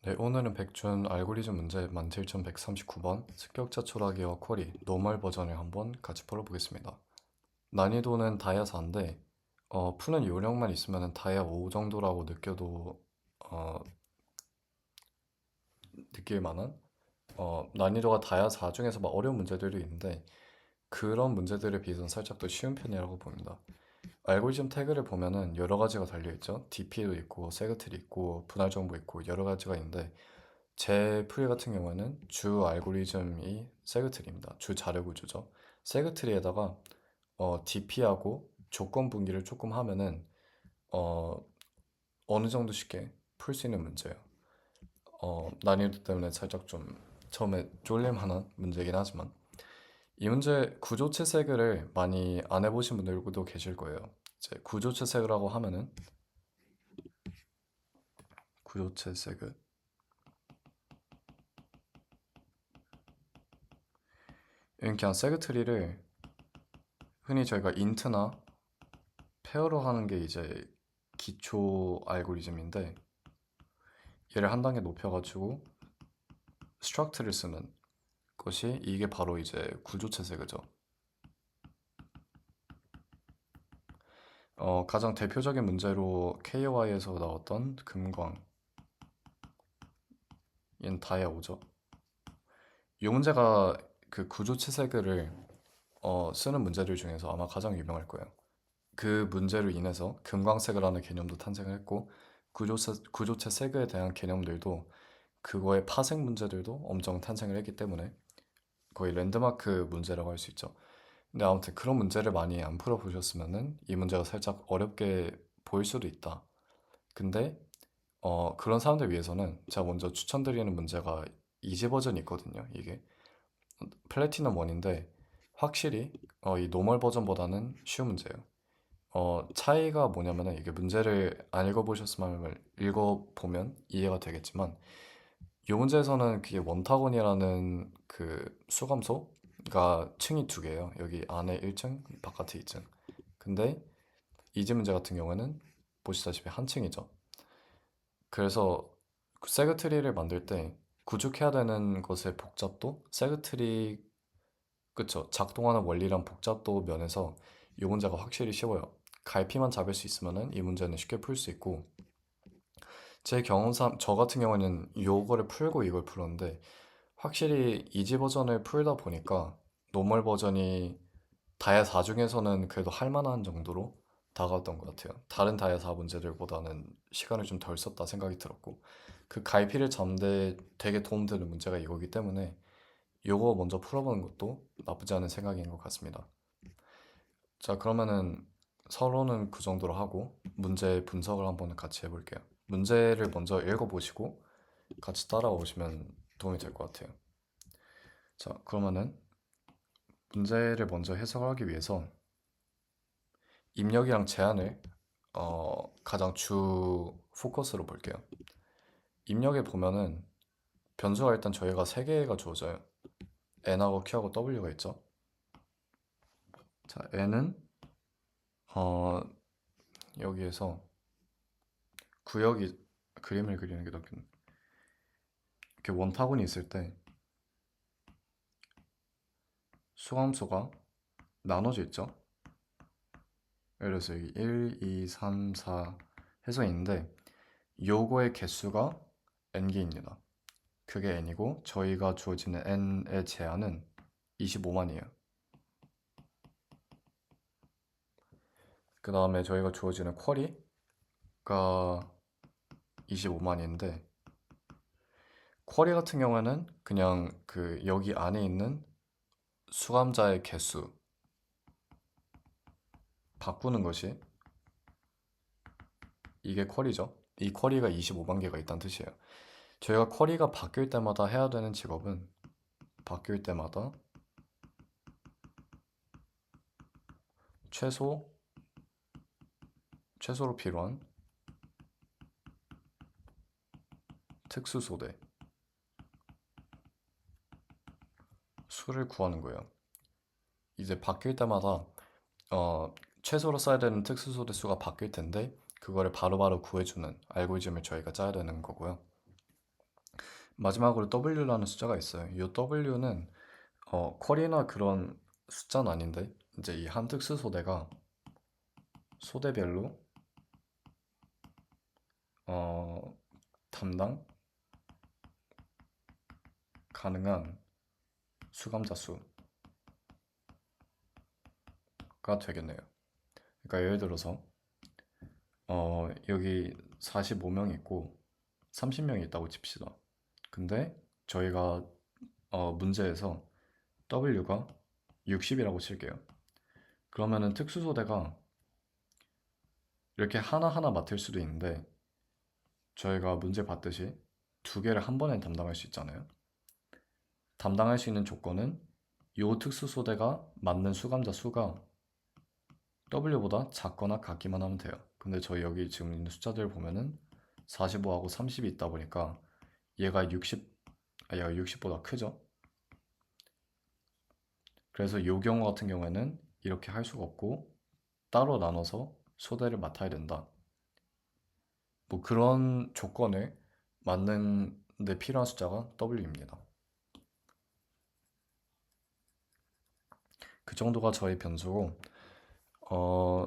네, 오늘은 백준 알고리즘 문제 17139번 습격자 초라기와 쿼리 노멀 버전을 한번 같이 풀어보겠습니다. 난이도는 다이아 4인데 푸는 요령만 있으면 다이아 5 정도라고 느껴도 어, 느낄 만한 난이도가 다이아 4 중에서 막 어려운 문제들이 있는데 그런 문제들에 비해서는 살짝 더 쉬운 편이라고 봅니다. 알고리즘 태그를 보면은 여러 가지가 달려있죠. DP도 있고 세그틀이 있고 분할 정보 있고 여러 가지가 있는데 제 풀이 같은 경우에는 주 알고리즘이 세그트리입니다. 주 자료 구조죠. 세그트리에다가 DP하고 조건 분기를 조금 하면은 어, 어느 정도 쉽게 풀 수 있는 문제예요. 난이도 때문에 살짝 좀 처음에 쫄릴만한 문제이긴 하지만 이 문제 구조체 세그를 많이 안 해보신 분들도 계실 거예요. 이제 구조체 세그라고 하면은 구조체 세그 그냥 세그트리를 흔히 저희가 인트나 페어로 하는 게 이제 기초 알고리즘인데 얘를 한 단계 높여가지고 스트럭트를 쓰는 것이 이게 바로 이제 구조체세그죠. 가장 대표적인 문제로 KOI에서 나왔던 금광 얘는 다이아 5죠. 이 문제가 그 구조체세그를 쓰는 문제들 중에서 아마 가장 유명할 거예요. 그 문제로 인해서 금광세그라는 개념도 탄생을 했고 구조체 세그에 대한 개념들도 그거의 파생 문제들도 엄청 탄생을 했기 때문에 거의 랜드마크 문제라고 할 수 있죠. 근데 아무튼 그런 문제를 많이 안 풀어보셨으면은 이 문제가 살짝 어렵게 보일 수도 있다. 근데 그런 사람들 위해서는 제가 먼저 추천드리는 문제가 이지 버전이 있거든요. 이게 플래티넘 1인데 확실히 이 노멀 버전보다는 쉬운 문제예요. 차이가 뭐냐면은 이게 문제를 안 읽어보셨으면 읽어보면 이해가 되겠지만 이 문제에서는 그게 원타곤이라는 그 수감소가 층이 두 개예요. 여기 안에 1층, 바깥에 2층. 근데 이지 문제 같은 경우에는 보시다시피 한 층이죠. 그래서 그 세그트리를 만들 때 구축해야 되는 것의 복잡도, 세그트리 그쵸? 작동하는 원리랑 복잡도 면에서 이 문제가 확실히 쉬워요. 갈피만 잡을 수 있으면은 이 문제는 쉽게 풀 수 있고 제 경험상 저 같은 경우에는 요거를 풀고 이걸 풀었는데 확실히 이지 버전을 풀다 보니까 노멀 버전이 다이아 4 중에서는 그래도 할 만한 정도로 다가왔던 것 같아요. 다른 다이아 4 문제들보다는 시간을 좀 덜 썼다 생각이 들었고 그 갈피를 잡는데 되게 도움되는 문제가 이거기 때문에 요거 먼저 풀어보는 것도 나쁘지 않은 생각인 것 같습니다. 자, 그러면은 서론은 그 정도로 하고 문제 분석을 한번 같이 해볼게요. 문제를 먼저 읽어보시고 같이 따라오시면 도움이 될 것 같아요. 자, 그러면은 문제를 먼저 해석하기 위해서 입력이랑 제한을 가장 주 포커스로 볼게요. 입력에 보면은 변수가 일단 저희가 3개가 주어져요. n하고 q하고 w가 있죠. 자, n은 어, 여기에서 구역이 그림을 그리는 게 더 이렇게 원타곤이 있을 때 수함수가 나눠져 있죠. 예를 들어서 여기 1, 2, 3, 4 해서 있는데 요거의 개수가 n개입니다. 그게 n이고 저희가 주어지는 n의 제한은 25만이에요. 그 다음에 저희가 주어지는 쿼리가 25만인데 쿼리 같은 경우에는 그냥 그 여기 안에 있는 수감자의 개수 바꾸는 것이 이게 쿼리죠. 이 쿼리가 25만 개가 있다는 뜻이에요. 저희가 쿼리가 바뀔 때마다 해야 되는 직업은 바뀔 때마다 최소 최소로 필요한 특수소대 수를 구하는 거예요. 이제 바뀔 때마다 어, 최소로 써야 되는 특수소대 수가 바뀔 텐데 그거를 바로바로 구해주는 알고리즘을 저희가 짜야 되는 거고요. 마지막으로 W라는 숫자가 있어요. 이 W는 쿼리나 그런 숫자는 아닌데 이제 이 한 특수 소대가 소대별로 어, 담당 가능한 수감자 수가 되겠네요. 그러니까 예를 들어서 여기 45명 있고 30명이 있다고 칩시다. 근데 저희가 문제에서 W가 60이라고 칠게요. 그러면은 특수소대가 이렇게 하나하나 맡을 수도 있는데 저희가 문제 봤듯이 두 개를 한 번에 담당할 수 있잖아요. 담당할 수 있는 조건은 이 특수소대가 맡는 수감자 수가 W보다 작거나 같기만 하면 돼요. 근데 저희 여기 지금 있는 숫자들 보면은 45하고 30이 있다 보니까 얘가 60, 얘가 60보다 크죠? 그래서 이 경우 같은 경우에는 이렇게 할 수가 없고 따로 나눠서 소대를 맡아야 된다. 뭐 그런 조건을 맞는 데 필요한 숫자가 W입니다. 그 정도가 저희 변수고 어,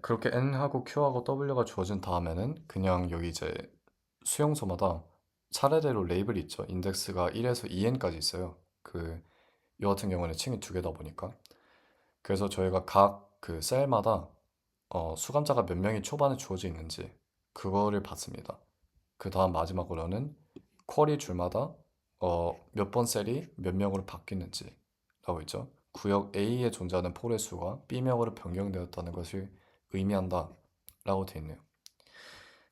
그렇게 N하고 Q하고 W가 주어진 다음에는 그냥 여기 이제 수용소마다 차례대로 레이블이 있죠. 인덱스가 1에서 2n까지 있어요. 이 같은 경우는 층이 두 개다 보니까. 그래서 저희가 각 그 셀마다 수감자가 몇 명이 초반에 주어져 있는지 그거를 봤습니다. 그 다음 마지막으로는 쿼리 줄마다 몇 번 셀이 몇 명으로 바뀌는지 라고 있죠. 구역 A에 존재하는 폴의 수가 B명으로 변경되었다는 것을 의미한다 라고 되어 있네요.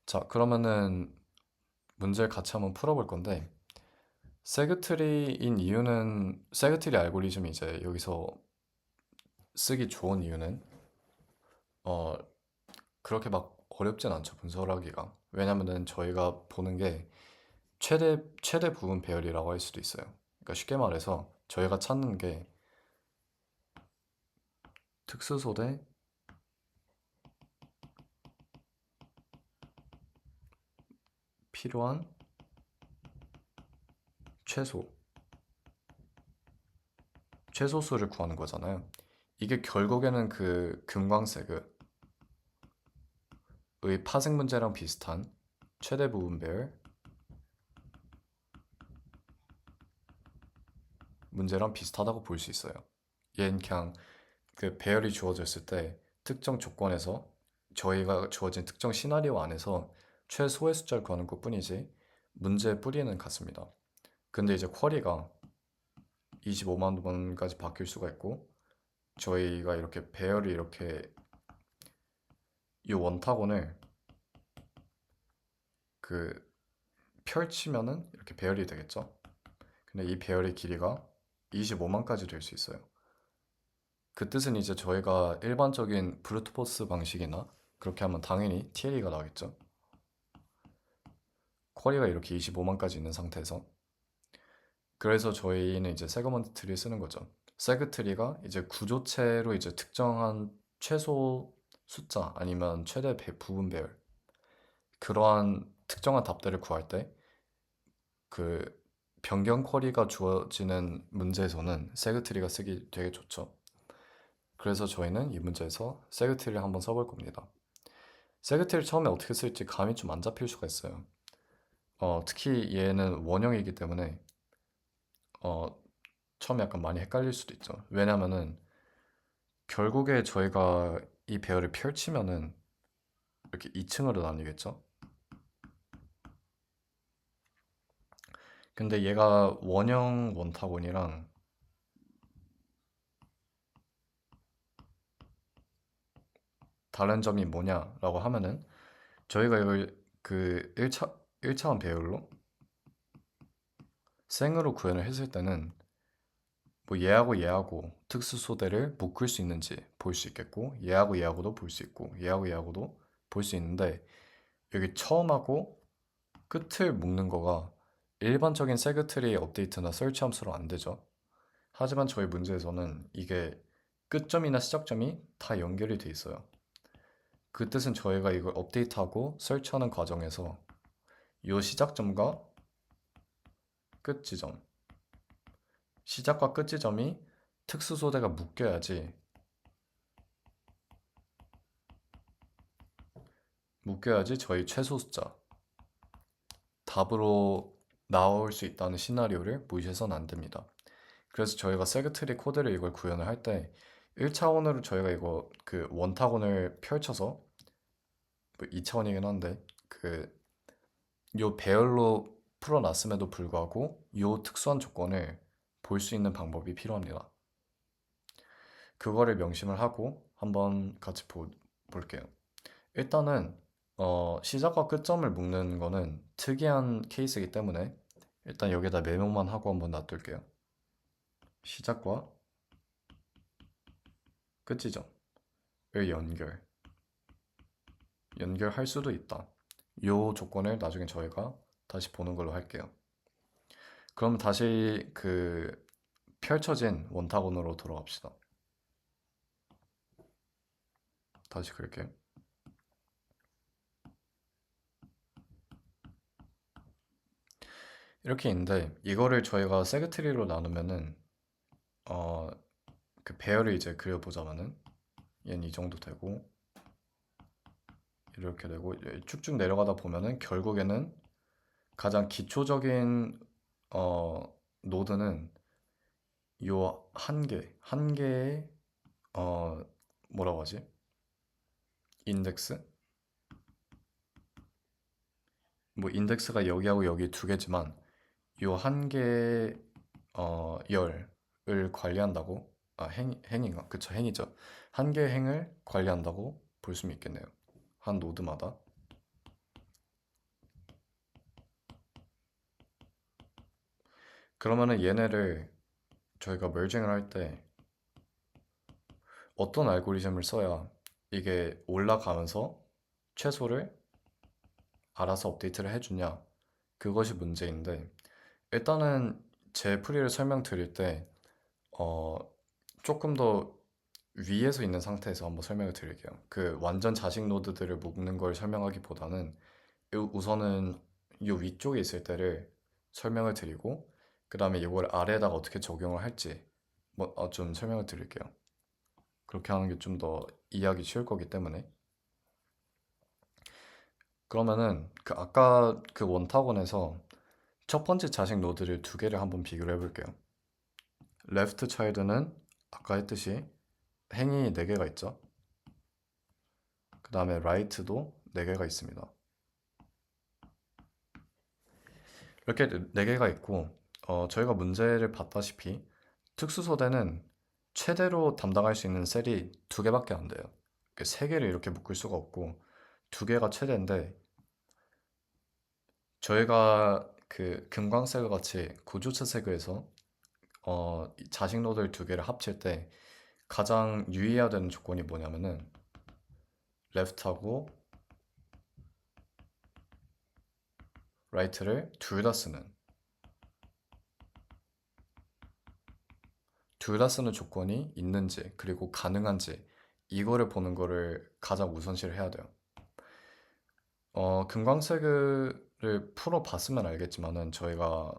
자, 그러면은 문제를 같이 한번 풀어볼 건데 세그트리인 이유는 세그트리 알고리즘이 이제 여기서 쓰기 좋은 이유는 어, 그렇게 막 어렵진 않죠, 분석하기가. 왜냐면은 저희가 보는 게 최대 부분 배열이라고 할 수도 있어요. 그러니까 쉽게 말해서 저희가 찾는 게 특수소대 필요한 최소, 최소수를 구하는 거잖아요. 이게 결국에는 그 금광색의 파생 문제랑 비슷한 최대 부분 배열 문제랑 비슷하다고 볼 수 있어요. 얘는 그냥 그 배열이 주어졌을 때 특정 조건에서 저희가 주어진 특정 시나리오 안에서 최소의 숫자를 구하는 것뿐이지 문제의 뿌리는 같습니다. 근데 이제 쿼리가 25만 번까지 바뀔 수가 있고 저희가 이렇게 배열을 이렇게 이 원타곤을 그 펼치면은 이렇게 배열이 되겠죠. 근데 이 배열의 길이가 25만까지 될 수 있어요. 그 뜻은 이제 저희가 일반적인 브루트포스 방식이나 그렇게 하면 당연히 TLE가 나오겠죠. 쿼리가 이렇게 25만까지 있는 상태에서 그래서 저희는 이제 세그먼트 트리를 쓰는 거죠. 세그 트리가 이제 구조체로 이제 특정한 최소 숫자 아니면 최대 부분 배열 그러한 특정한 답들을 구할 때 그 변경 쿼리가 주어지는 문제에서는 세그 트리가 쓰기 되게 좋죠. 그래서 저희는 이 문제에서 세그 트리를 한번 써볼 겁니다. 세그 트리를 처음에 어떻게 쓸지 감이 좀 안 잡힐 수가 있어요. 특히 얘는 원형이기 때문에 어, 처음에 약간 많이 헷갈릴 수도 있죠. 왜냐면은 결국에 저희가 이 배열을 펼치면은 이렇게 2층으로 나뉘겠죠. 근데 얘가 원형 원타곤이랑 다른 점이 뭐냐라고 하면은 저희가 이걸 그 1차원 배열로 생으로 구현을 했을 때는 뭐 얘하고 얘하고 특수 소대를 묶을 수 있는지 볼 수 있겠고 얘하고 얘하고도 볼 수 있고 얘하고 얘하고도 볼 수 있는데 여기 처음하고 끝을 묶는 거가 일반적인 세그트리 업데이트나 설치 함수로 안 되죠. 하지만 저희 문제에서는 이게 끝점이나 시작점이 다 연결이 돼 있어요. 그 뜻은 저희가 이걸 업데이트하고 설치하는 과정에서 이 시작점과 끝 지점. 시작과 끝 지점이 특수 소대가 묶여야지 저희 최소 숫자 답으로 나올 수 있다는 시나리오를 무시해서는 안 됩니다. 그래서 저희가 세그트리 코드를 이걸 구현을 할 때 1차원으로 저희가 이거 그 원타곤을 펼쳐서 뭐 2차원이긴 한데 그 요 배열로 풀어놨음에도 불구하고 요 특수한 조건을 볼 수 있는 방법이 필요합니다. 그거를 명심을 하고 한번 같이 볼게요. 일단은 시작과 끝점을 묶는 거는 특이한 케이스이기 때문에 일단 여기다 메모만 하고 한번 놔둘게요. 시작과 끝 지점을 연결할 수도 있다. 요 조건을 나중에 저희가 다시 보는 걸로 할게요. 그럼 다시 그 펼쳐진 원타곤으로 돌아갑시다. 다시 그릴게요. 이렇게 있는데 이거를 저희가 세그트리로 나누면은 어, 그 배열을 이제 그려보자면은 얘는 이 정도 되고 이렇게 되고 쭉쭉 내려가다 보면은 결국에는 가장 기초적인 노드는 요 한 개의 뭐라고 하지? 인덱스? 뭐 인덱스가 여기하고 여기 두 개지만 요 한 개의 열을 관리한다고 행인가? 그쵸, 행이죠. 한 개의 행을 관리한다고 볼 수 있겠네요. 한 노드마다. 그러면은 얘네를 저희가 merging을 할 때 어떤 알고리즘을 써야 이게 올라가면서 최소를 알아서 업데이트를 해주냐? 그것이 문제인데 일단은 제 풀이를 설명드릴 때 어, 조금 더 위에서 있는 상태에서 한번 설명을 드릴게요. 그 완전 자식 노드들을 묶는 걸 설명하기보다는 우선은 이 위쪽에 있을 때를 설명을 드리고 그 다음에 이걸 아래에다가 어떻게 적용을 할지 좀 설명을 드릴게요. 그렇게 하는 게 좀 더 이해하기 쉬울 거기 때문에. 그러면은 그 아까 그 원타곤에서 첫 번째 자식 노드를 두 개를 한번 비교를 해볼게요. 레프트 차일드는 아까 했듯이 행이 4개가 있죠. 그 다음에 라이트도 4개가 있습니다. 이렇게 4개가 있고 저희가 문제를 봤다시피 특수소대는 최대로 담당할 수 있는 셀이 2개밖에 안 돼요. 3개를 이렇게 묶을 수가 없고 2개가 최대인데 저희가 그 금광색과 같이 구조체색에서 자식 노드를 2개를 합칠 때 가장 유의해야 되는 조건이 뭐냐면은 레프트하고 라이트를 둘 다 쓰는 조건이 있는지 그리고 가능한지 이거를 보는 거를 가장 우선시를 해야 돼요. 금광색을 풀어봤으면 알겠지만은 저희가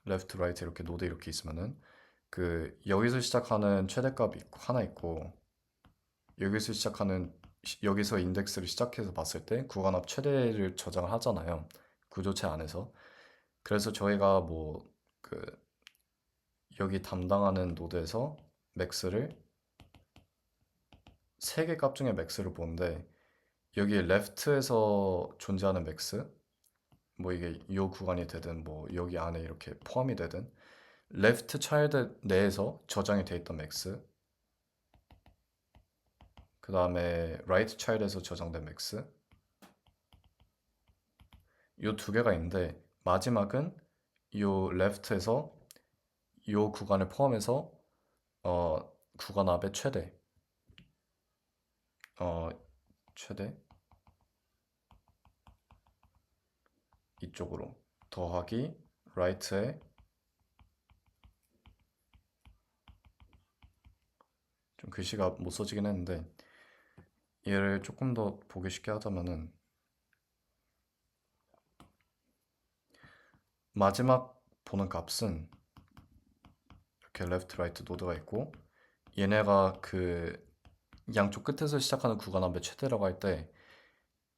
레프트, 라이트 이렇게 노드 이렇게 있으면은 그 여기서 시작하는 최대값이 하나 있고 여기서 시작하는 여기서 인덱스를 시작해서 봤을 때 구간 앞 최대를 저장을 하잖아요. 구조체 안에서. 그래서 저희가 뭐 그 여기 담당하는 노드에서 맥스를 세 개 값 중에 맥스를 보는데 여기 레프트에서 존재하는 맥스 뭐 이게 이 구간이 되든 뭐 여기 안에 이렇게 포함이 되든 레프트 차일드 내에서 저장이 돼 있던 맥스 그 다음에 라이트 차일드에서 저장된 맥스 이 두 개가 있는데 마지막은 이 레프트에서 이 구간을 포함해서 구간 앞의 어, 최대 이쪽으로 더하기 라이트에 좀 글씨가 못 써지긴 했는데 얘를 조금 더 보기 쉽게 하자면은 마지막 보는 값은 이렇게 레프트 라이트 노드가 있고 얘네가 그 양쪽 끝에서 시작하는 구간합의 최대라고 할 때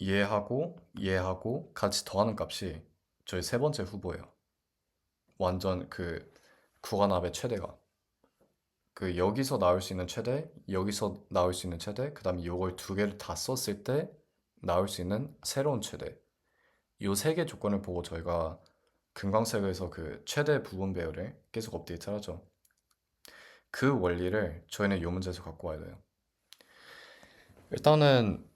얘하고 얘하고 같이 더하는 값이 저희 세 번째 후보예요. 완전 그 구간합의 최대가 그 여기서 나올 수 있는 최대, 여기서 나올 수 있는 최대, 그 다음에 요걸 두 개를 다 썼을 때 나올 수 있는 새로운 최대. 요 세 개 조건을 보고 저희가 금광색에서 그 최대 부분 배열을 계속 업데이트를 하죠. 그 원리를 저희는 요 문제에서 갖고 와야 돼요. 일단은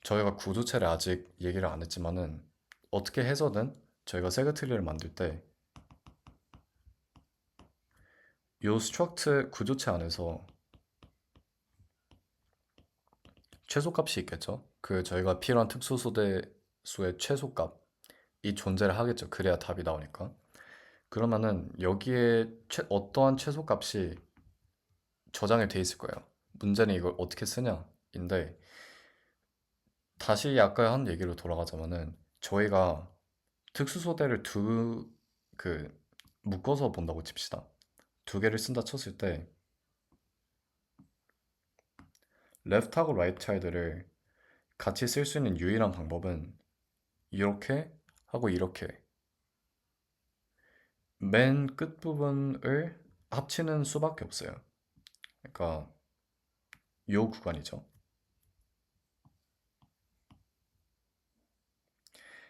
저희가 구조체를 아직 얘기를 안 했지만은 어떻게 해서든 저희가 세그트리를 만들 때 요 스트럭트 구조체 안에서 최소값이 있겠죠. 그 저희가 필요한 특수 소대 수의 최소값이 존재를 하겠죠. 그래야 답이 나오니까. 그러면은 여기에 어떠한 최소값이 저장이 돼 있을 거예요. 문제는 이걸 어떻게 쓰냐인데 다시 아까 한 얘기로 돌아가자면은 저희가 특수 소대를 그 묶어서 본다고 칩시다. 두 개를 쓴다 쳤을 때 left하고 right child를 같이 쓸 수 있는 유일한 방법은 이렇게 하고 이렇게 맨 끝부분을 합치는 수밖에 없어요. 그러니까 요 구간이죠.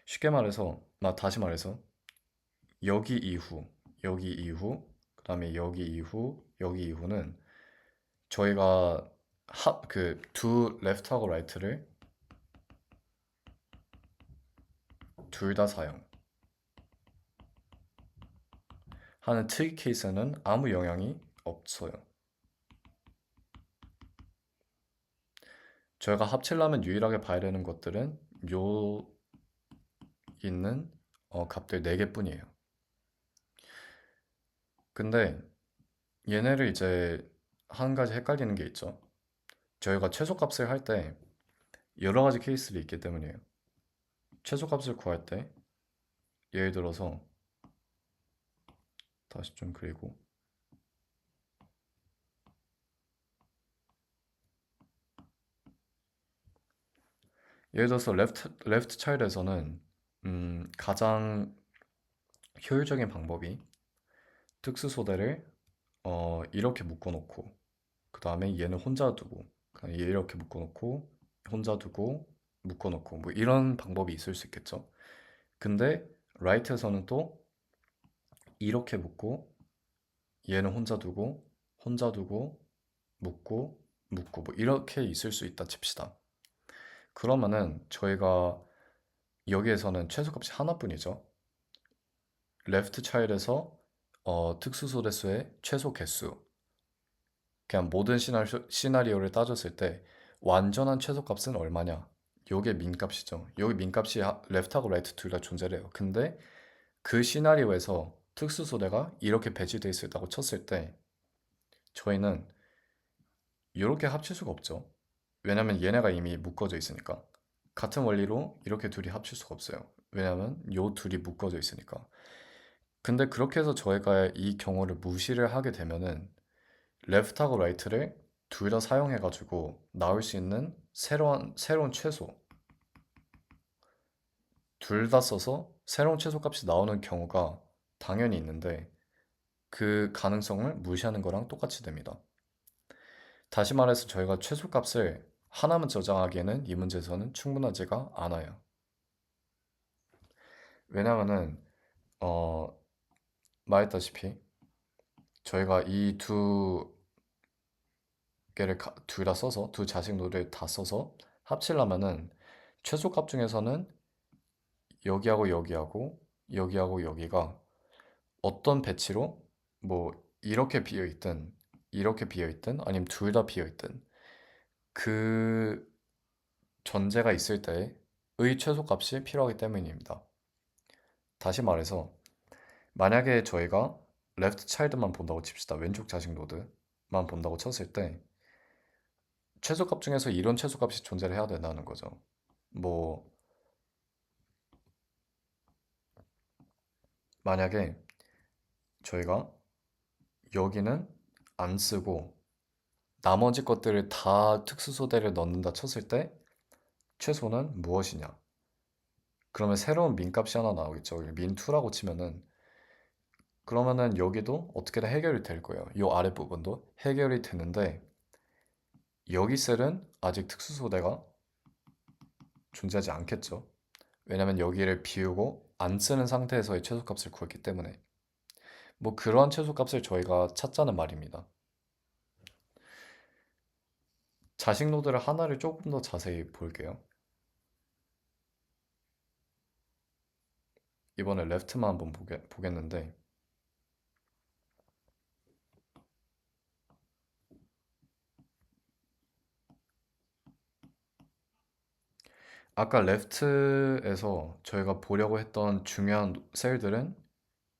쉽게 말해서, 다시 말해서 여기 이후, 여기 이후, 그 다음에 여기 이후, 여기 이후는 저희가 그 두 left하고 right를 둘 다 사용 하는 특이 케이스는 아무 영향이 없어요. 저희가 합치려면 유일하게 봐야 되는 것들은 요 있는 값들 4개뿐이에요. 근데 얘네를 이제 한 가지 헷갈리는 게 있죠. 저희가 최소값을 할 때 여러 가지 케이스들이 있기 때문이에요. 최소값을 구할 때 예를 들어서 다시 좀 그리고 예를 들어서 레프트 차일드에서는 가장 효율적인 방법이 특수 소대를 이렇게 묶어놓고 그 다음에 얘는 혼자 두고 그다음에 얘 이렇게 묶어놓고 혼자 두고 묶어놓고 뭐 이런 방법이 있을 수 있겠죠. 근데 라이트에서는 또 이렇게 묶고 얘는 혼자 두고 묶고 묶고 뭐 이렇게 있을 수 있다 칩시다. 그러면은 저희가 여기에서는 최소값이 하나뿐이죠. 레프트 차일에서 특수 소대수의 최소 개수 그냥 모든 시나리오를 따졌을 때 완전한 최소값은 얼마냐? 요게 민값이죠. 여기 민값이 레프트하고 라이트 둘 다 존재를 해요. 근데 그 시나리오에서 특수 소대가 이렇게 배치되어 있다고 쳤을 때 저희는 이렇게 합칠 수가 없죠. 왜냐면 얘네가 이미 묶어져 있으니까. 같은 원리로 이렇게 둘이 합칠 수가 없어요. 왜냐면 요 둘이 묶어져 있으니까. 근데 그렇게 해서 저희가 이 경우를 무시를 하게 되면은 레프트하고 라이트를 둘 다 사용해가지고 나올 수 있는 새로운 최소 둘 다 써서 새로운 최소값이 나오는 경우가 당연히 있는데 그 가능성을 무시하는 거랑 똑같이 됩니다. 다시 말해서 저희가 최소값을 하나만 저장하기에는 이 문제에서는 충분하지가 않아요. 왜냐면은 어, 말했다시피 저희가 이 두 개를 둘 다 써서 두 자식 노를 다 써서 합치려면은 최소값 중에서는 여기하고 여기하고 여기하고 여기가 어떤 배치로 뭐 이렇게 비어 있든 아니면 둘 다 비어 있든 그 전제가 있을 때의 최소값이 필요하기 때문입니다. 다시 말해서 만약에 저희가 레프트 차일드만 본다고 칩시다. 왼쪽 자식 노드만 본다고 쳤을 때 최소값 중에서 이런 최소값이 존재를 해야 된다는 거죠. 뭐 만약에 저희가 여기는 안 쓰고 나머지 것들을 다 특수소대를 넣는다 쳤을 때 최소는 무엇이냐? 그러면 새로운 민값이 하나 나오겠죠. min2라고 치면은 그러면은 여기도 어떻게든 해결이 될 거예요. 이 아랫부분도 해결이 되는데 여기 셀은 아직 특수소대가 존재하지 않겠죠. 왜냐면 여기를 비우고 안 쓰는 상태에서의 최소값을 구했기 때문에 뭐 그러한 최소값을 저희가 찾자는 말입니다. 자식 노드를 하나를 조금 더 자세히 볼게요. 이번에 레프트만 한번 보겠는데 아까 레프트에서 저희가 보려고 했던 중요한 셀들은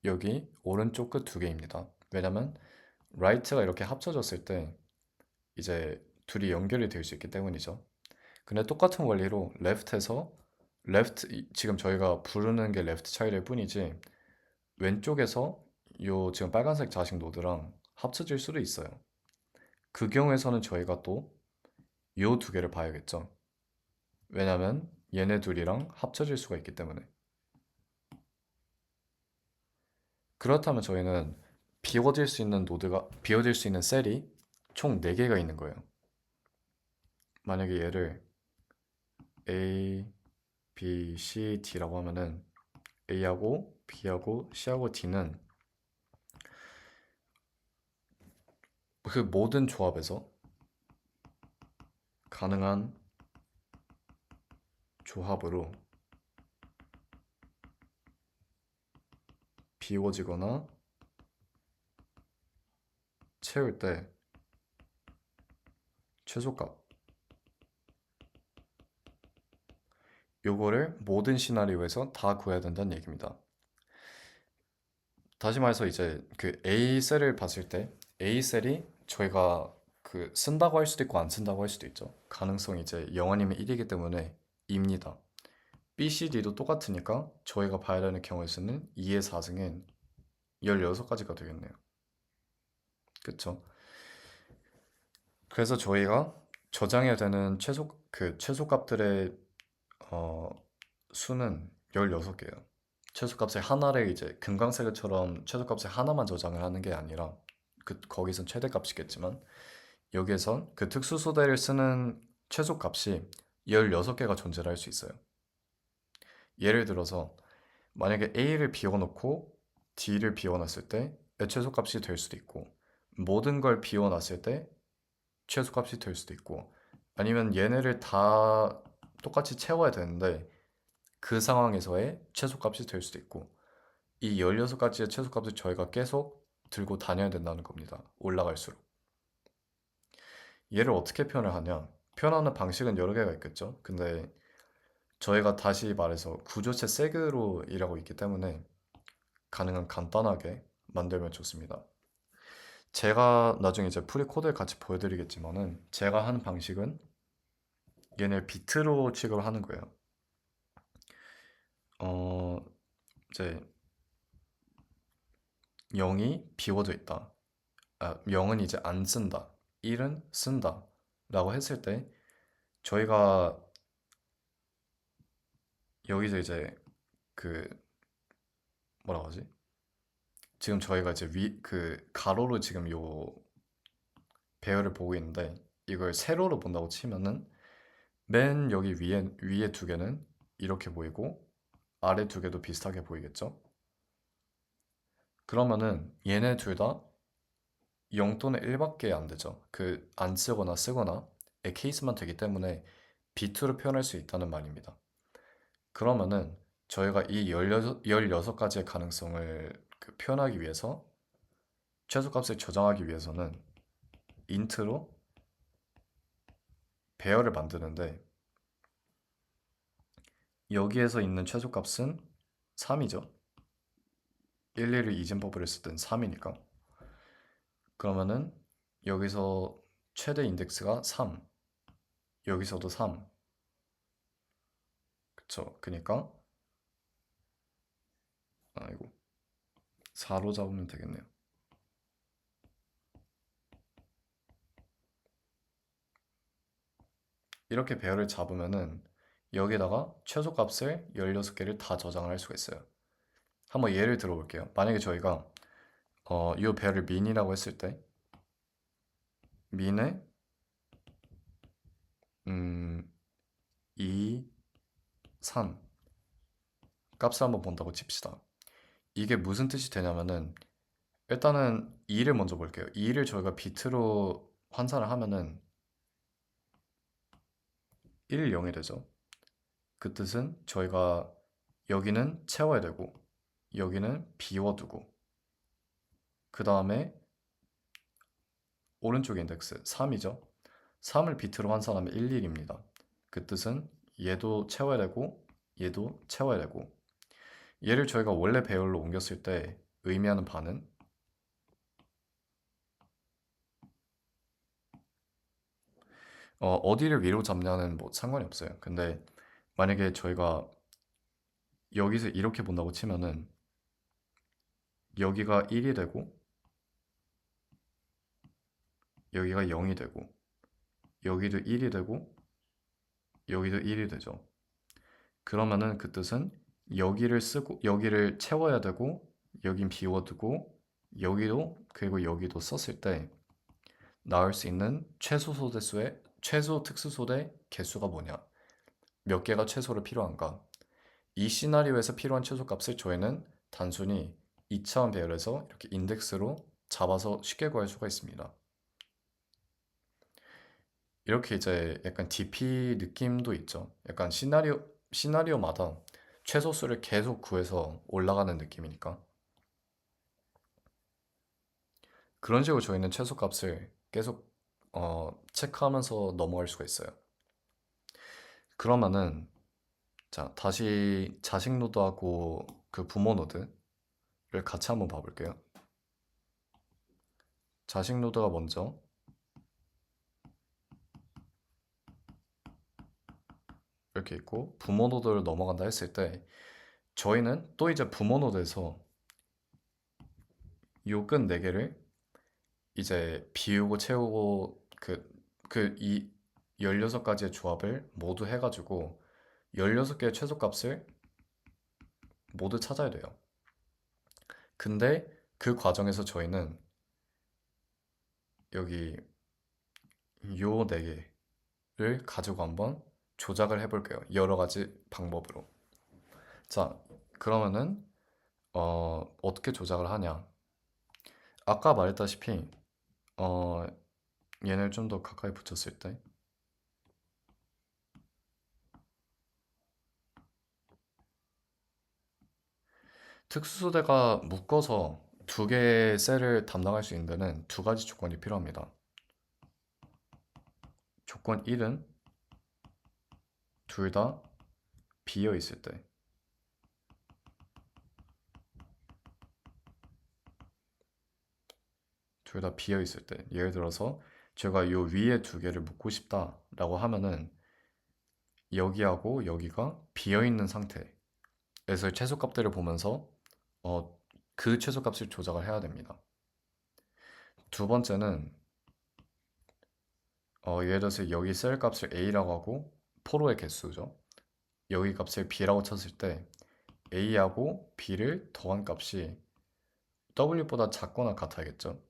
여기 오른쪽 끝 두 개입니다. 왜냐면 right가 이렇게 합쳐졌을 때 이제 둘이 연결이 될 수 있기 때문이죠. 근데 똑같은 원리로 left에서 지금 저희가 부르는 게 left 차이일 뿐이지 왼쪽에서 요 지금 빨간색 자식 노드랑 합쳐질 수도 있어요. 그 경우에서는 저희가 또 요 두 개를 봐야겠죠. 왜냐면 얘네 둘이랑 합쳐질 수가 있기 때문에. 그렇다면 저희는 비워질 수 있는 셀이 총 4개가 있는 거예요. 만약에 얘를 A, B, C, D라고 하면은 A하고 B하고 C하고 D는 그 모든 조합에서 가능한 조합으로 비워지거나 채울 때 최소값 요거를 모든 시나리오에서 다 구해야 된다는 얘기입니다. 다시 말해서 이제 그 A 셀을 봤을 때 A 셀이 저희가 그 쓴다고 할 수도 있고 안 쓴다고 할 수도 있죠. 가능성이 이제 0 아니면 1이기 때문에 입니다. B, C, D도 똑같으니까 저희가 봐야 되는 경우의 수는 2의 4승인 16가지가 되겠네요. 그쵸? 그래서 저희가 저장해야 되는 최소값들의 어, 수는 16개예요. 최소값의 하나를 이제 금강새처럼 최소값의 하나만 저장을 하는 게 아니라 거기선 최대값이겠지만 여기에선 그 특수소대를 쓰는 최소값이 16개가 존재를 할 수 있어요. 예를 들어서 만약에 A를 비워놓고 D를 비워놨을 때 최소값이 될 수도 있고 모든 걸 비워놨을 때 최소값이 될 수도 있고 아니면 얘네를 다 똑같이 채워야 되는데 그 상황에서의 최소값이 될 수도 있고 이 16가지의 최소값을 저희가 계속 들고 다녀야 된다는 겁니다. 올라갈수록. 얘를 어떻게 표현을 하냐? 표현하는 방식은 여러 개가 있겠죠. 근데 저희가 다시 말해서 구조체 세그로 일하고 있기 때문에 가능한 간단하게 만들면 좋습니다. 제가 나중에 이제 프리 코드를 같이 보여드리겠지만은 제가 하는 방식은 얘네 비트로 취급을 하는 거예요. 어, 이제 0이 비워져 있다. 0은 이제 안 쓴다. 1은 쓴다. 라고 했을 때 저희가 여기서 이제 그 뭐라고 하지? 지금 저희가 이제 그 가로로 지금 요 배열을 보고 있는데 이걸 세로로 본다고 치면은 맨 여기 위에 두 개는 이렇게 보이고 아래 두 개도 비슷하게 보이겠죠? 그러면은 얘네 둘 다 0 또는 1밖에 안 되죠. 그 안 쓰거나 쓰거나의 케이스만 되기 때문에 비트로 표현할 수 있다는 말입니다. 그러면은 저희가 이 16가지의 가능성을 표현하기 위해서 최소값을 저장하기 위해서는 인트로 배열을 만드는데 여기에서 있는 최소값은 3이죠. 일일을 이진법을 했을 땐 3이니까. 그러면은 여기서 최대 인덱스가 3, 여기서도 3. 그쵸? 그니까 아이고 4로 잡으면 되겠네요. 이렇게 배열을 잡으면은 여기다가 최소값을 16개를 다 저장을 할 수가 있어요. 한번 예를 들어 볼게요. 만약에 저희가 이 배열을 민이라고 했을 때 민의 2, 3 값을 한번 본다고 칩시다. 이게 무슨 뜻이 되냐면은 일단은 2를 먼저 볼게요. 2를 저희가 비트로 환산을 하면은 1, 0이 되죠. 그 뜻은 저희가 여기는 채워야 되고 여기는 비워두고 그 다음에 오른쪽 인덱스 3이죠. 3을 비트로 환산하면 1, 1입니다. 그 뜻은 얘도 채워야 되고 얘도 채워야 되고 얘를 저희가 원래 배열로 옮겼을 때 의미하는 바는 어디를 위로 잡냐는 뭐 상관이 없어요. 근데 만약에 저희가 여기서 이렇게 본다고 치면은 여기가 1이 되고 여기가 0이 되고 여기도 1이 되고 여기도 1이 되죠. 그러면은 그 뜻은 여기를 쓰고 여기를 채워야 되고 여긴 비워두고 여기도 그리고 여기도 썼을 때 나올 수 있는 최소 소대수의 최소 특수소대 개수가 뭐냐? 몇 개가 최소로 필요한가? 이 시나리오에서 필요한 최소값을 저희는 단순히 2차원 배열에서 이렇게 인덱스로 잡아서 쉽게 구할 수가 있습니다. 이렇게 이제 약간 DP 느낌도 있죠. 약간 시나리오마다 최소수를 계속 구해서 올라가는 느낌이니까. 그런 식으로 저희는 최소값을 계속 체크하면서 넘어갈 수가 있어요. 그러면은 자, 다시 자식 노드하고 그 부모 노드를 같이 한번 봐볼게요. 자식 노드가 먼저 이렇게 있고 부모 노드를 넘어간다 했을 때 저희는 또 이제 부모 노드에서 요 끈 4개를 이제 비우고 채우고 이 16가지의 조합을 모두 해가지고 16개의 최소값을 모두 찾아야 돼요. 근데 그 과정에서 저희는 여기 요 4개를 가지고 한번 조작을 해볼게요. 여러 가지 방법으로. 자, 그러면은 어떻게 조작을 하냐? 아까 말했다시피 어, 얘를 좀 더 가까이 붙였을 때 특수소대가 묶어서 두 개의 셀을 담당할 수 있는 데는 두 가지 조건이 필요합니다. 조건 1은 둘 다 비어 있을 때. 둘 다 비어 있을 때. 예를 들어서 제가 요 위에 두 개를 묶고 싶다라고 하면은 여기하고 여기가 비어 있는 상태에서 최소값들을 보면서 어, 그 최소값을 조작을 해야 됩니다. 두 번째는 예를 들어서 여기 셀 값을 A라고 하고 포로의 개수죠. 여기 값을 B라고 쳤을 때 A하고 B를 더한 값이 W보다 작거나 같아야겠죠.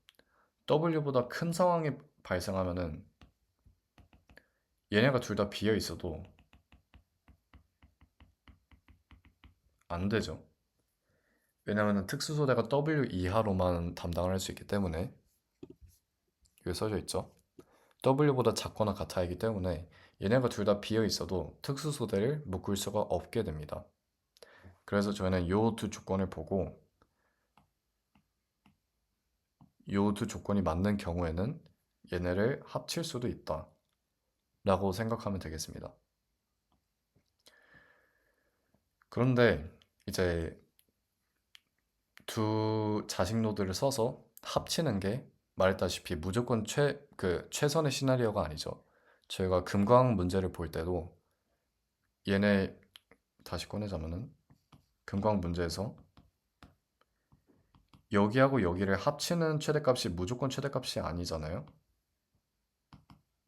W보다 큰 상황이 발생하면은 얘네가 둘 다 비어 있어도 안 되죠. 왜냐면은 특수소대가 W 이하로만 담당을 할 수 있기 때문에 여기 써져 있죠. W보다 작거나 같아야하기 때문에 얘네가 둘 다 비어 있어도 특수소대를 묶을 수가 없게 됩니다. 그래서 저희는 요 두 조건을 보고 요 두 조건이 맞는 경우에는 얘네를 합칠 수도 있다 라고 생각하면 되겠습니다. 그런데 이제 두 자식 노드를 써서 합치는 게 말했다시피 무조건 최선의 시나리오가 아니죠. 저희가 금광 문제를 볼 때도 얘네 다시 꺼내자면은 금광 문제에서 여기하고 여기를 합치는 최대값이 무조건 최대값이 아니잖아요.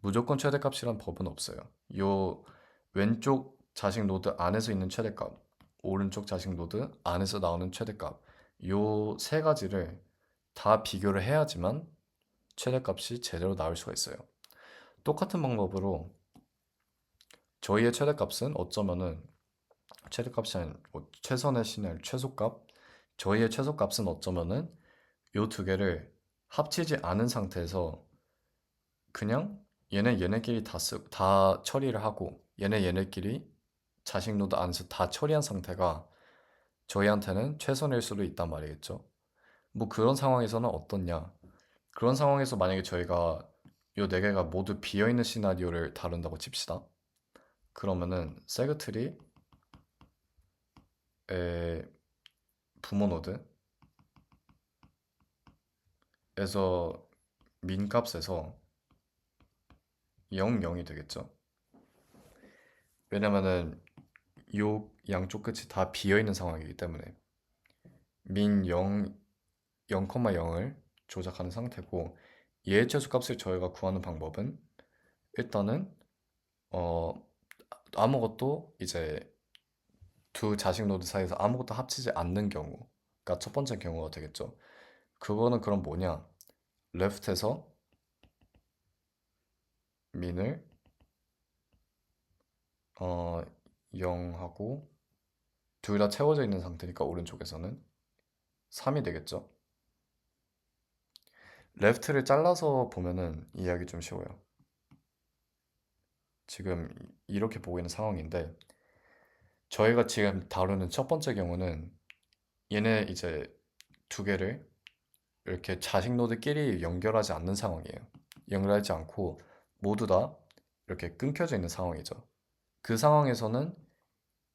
무조건 최대값이란 법은 없어요. 요 왼쪽 자식 노드 안에서 있는 최대값, 오른쪽 자식 노드 안에서 나오는 최대값, 요 세 가지를 다 비교를 해야지만 최대값이 제대로 나올 수가 있어요. 똑같은 방법으로 저희의 최대값은 어쩌면은 최대값이 아닌 뭐 최선의 신의 최소값, 저희의 최소값은 어쩌면은 요 두 개를 합치지 않은 상태에서 그냥 얘네끼리 다 처리를 하고 얘네끼리 자식 노드 안에서 다 처리한 상태가 저희한테는 최선일 수도 있단 말이겠죠. 뭐 그런 상황에서는 어떻냐? 그런 상황에서 만약에 저희가 요 네 개가 모두 비어있는 시나리오를 다룬다고 칩시다. 그러면은 세그트리의 부모 노드에서 민 값에서 0, 0이 되겠죠. 왜냐면은 요 양쪽 끝이 다 비어있는 상황이기 때문에 민 0, 0,0을 조작하는 상태고 얘의 최소값을 저희가 구하는 방법은 일단은 어 아무것도 이제 두 자식 노드 사이에서 아무것도 합치지 않는 경우가 첫 번째 경우가 되겠죠. 그거는 그럼 뭐냐? left에서 민을 0하고 둘 다 채워져 있는 상태니까 오른쪽에서는 3이 되겠죠. left를 잘라서 보면은 이해하기 좀 쉬워요. 지금 이렇게 보고 있는 상황인데 저희가 지금 다루는 첫 번째 경우는 얘네 이제 두 개를 이렇게 자식 노드끼리 연결하지 않는 상황이에요. 연결하지 않고 모두 다 이렇게 끊겨져 있는 상황이죠. 그 상황에서는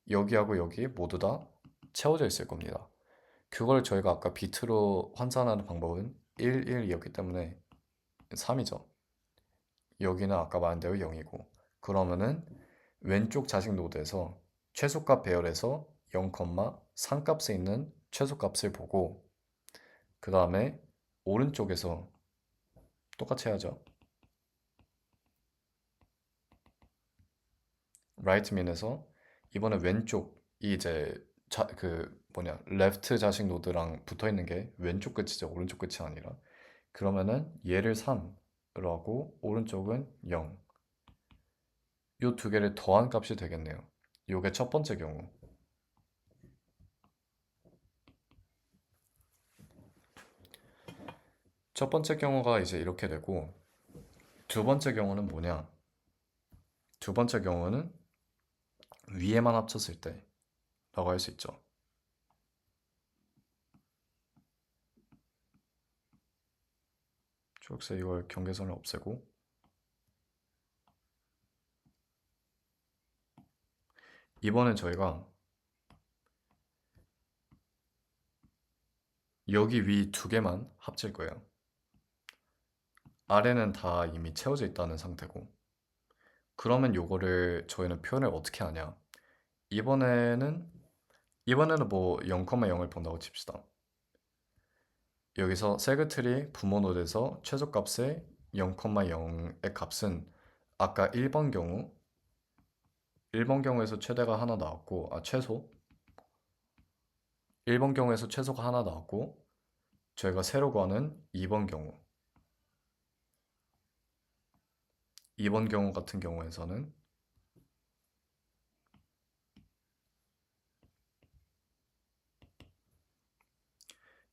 여기하고 여기 모두 다 채워져 있을 겁니다. 그걸 저희가 아까 비트로 환산하는 방법은 1, 1이었기 때문에 3이죠. 여기는 아까 말한 대로 0이고 그러면은 왼쪽 자식 노드에서 최소값 배열에서 0,3 값에 있는 최소값을 보고 그 다음에 오른쪽에서 똑같이 해야죠. right min에서 이번에 왼쪽이 이제 그 뭐냐 left 자식 노드랑 붙어 있는 게 왼쪽 끝이죠. 오른쪽 끝이 아니라. 그러면은 얘를 3으로 하고 오른쪽은 0. 요 두 개를 더한 값이 되겠네요. 요게 첫 번째 경우. 첫 번째 경우가 이제 이렇게 되고 두 번째 경우는 뭐냐? 두 번째 경우는 위에만 합쳤을 때라고 할 수 있죠. 초록색 이걸 경계선을 없애고 이번엔 저희가 여기 위 두 개만 합칠 거예요. 아래는 다 이미 채워져 있다는 상태고 그러면 요거를 저희는 표현을 어떻게 하냐? 이번에는 뭐 0,0을 본다고 칩시다. 여기서 세그트리 부모 노드에서 최소값의 0,0의 값은 아까 1번 경우에서 최대가 하나 나왔고 최소 1번 경우에서 최소가 하나 나왔고 저희가 새로 구하는 2번 경우 같은 경우에서는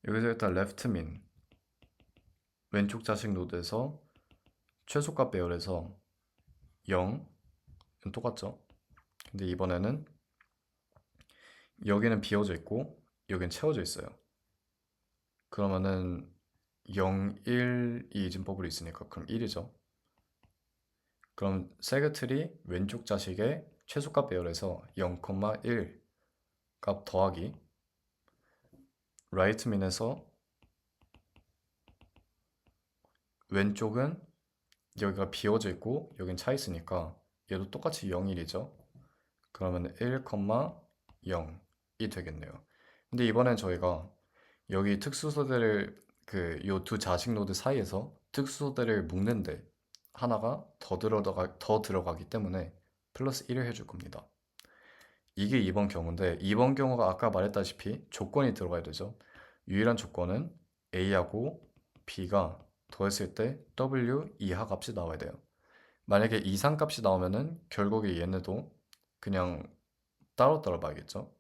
여기서 일단 left min 왼쪽 자식 노드에서 최소값 배열에서 0은 똑같죠. 근데 이번에는 여기는 비어져 있고 여기는 채워져 있어요. 그러면은 0, 1이 이진법으로 있으니까 그럼 1이죠. 그럼 세그트리 왼쪽 자식의 최소값 배열에서 0,1 값 더하기 right min에서 왼쪽은 여기가 비어져 있고 여긴 차 있으니까 얘도 똑같이 0, 1이죠. 그러면 1,0이 되겠네요. 근데 이번엔 저희가 여기 특수소대를 요 두 자식 노드 사이에서 특수소대를 묶는데 하나가 더 들어가기 때문에 플러스 1을 해줄 겁니다. 이게 2번 경우인데 2번 경우가 아까 말했다시피 조건이 들어가야 되죠. 유일한 조건은 A하고 B가 더했을 때 W 이하 값이 나와야 돼요. 만약에 이상 값이 나오면은 결국에 얘네도 그냥 따로따로 봐야겠죠.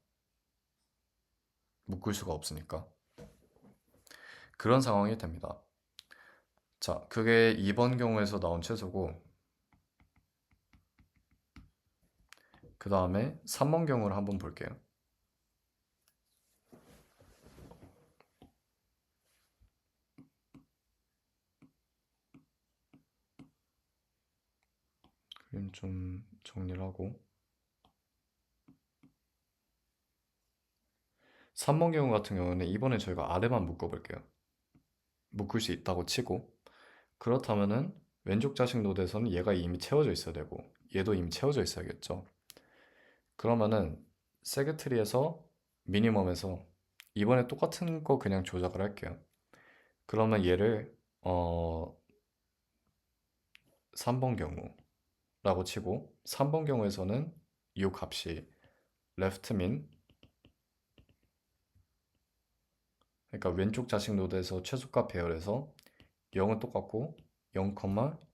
묶을 수가 없으니까. 그런 상황이 됩니다. 자, 그게 2번 경우에서 나온 최소고, 그 다음에 3번 경우를 한번 볼게요. 그림 좀 정리를 하고. 3번 경우 같은 경우는 이번에 저희가 아래만 묶어볼게요. 묶을 수 있다고 치고, 그렇다면은 왼쪽 자식 노드에서는 얘가 이미 채워져 있어야 되고, 얘도 이미 채워져 있어야겠죠. 그러면은 세그트리에서 미니멈에서 이번에 똑같은 거 그냥 조작을 할게요. 그러면 얘를 3번 경우라고 치고 3번 경우에서는 이 값이 left min, 그러니까 왼쪽 자식 노드에서 최소값 배열해서 0은 똑같고 0,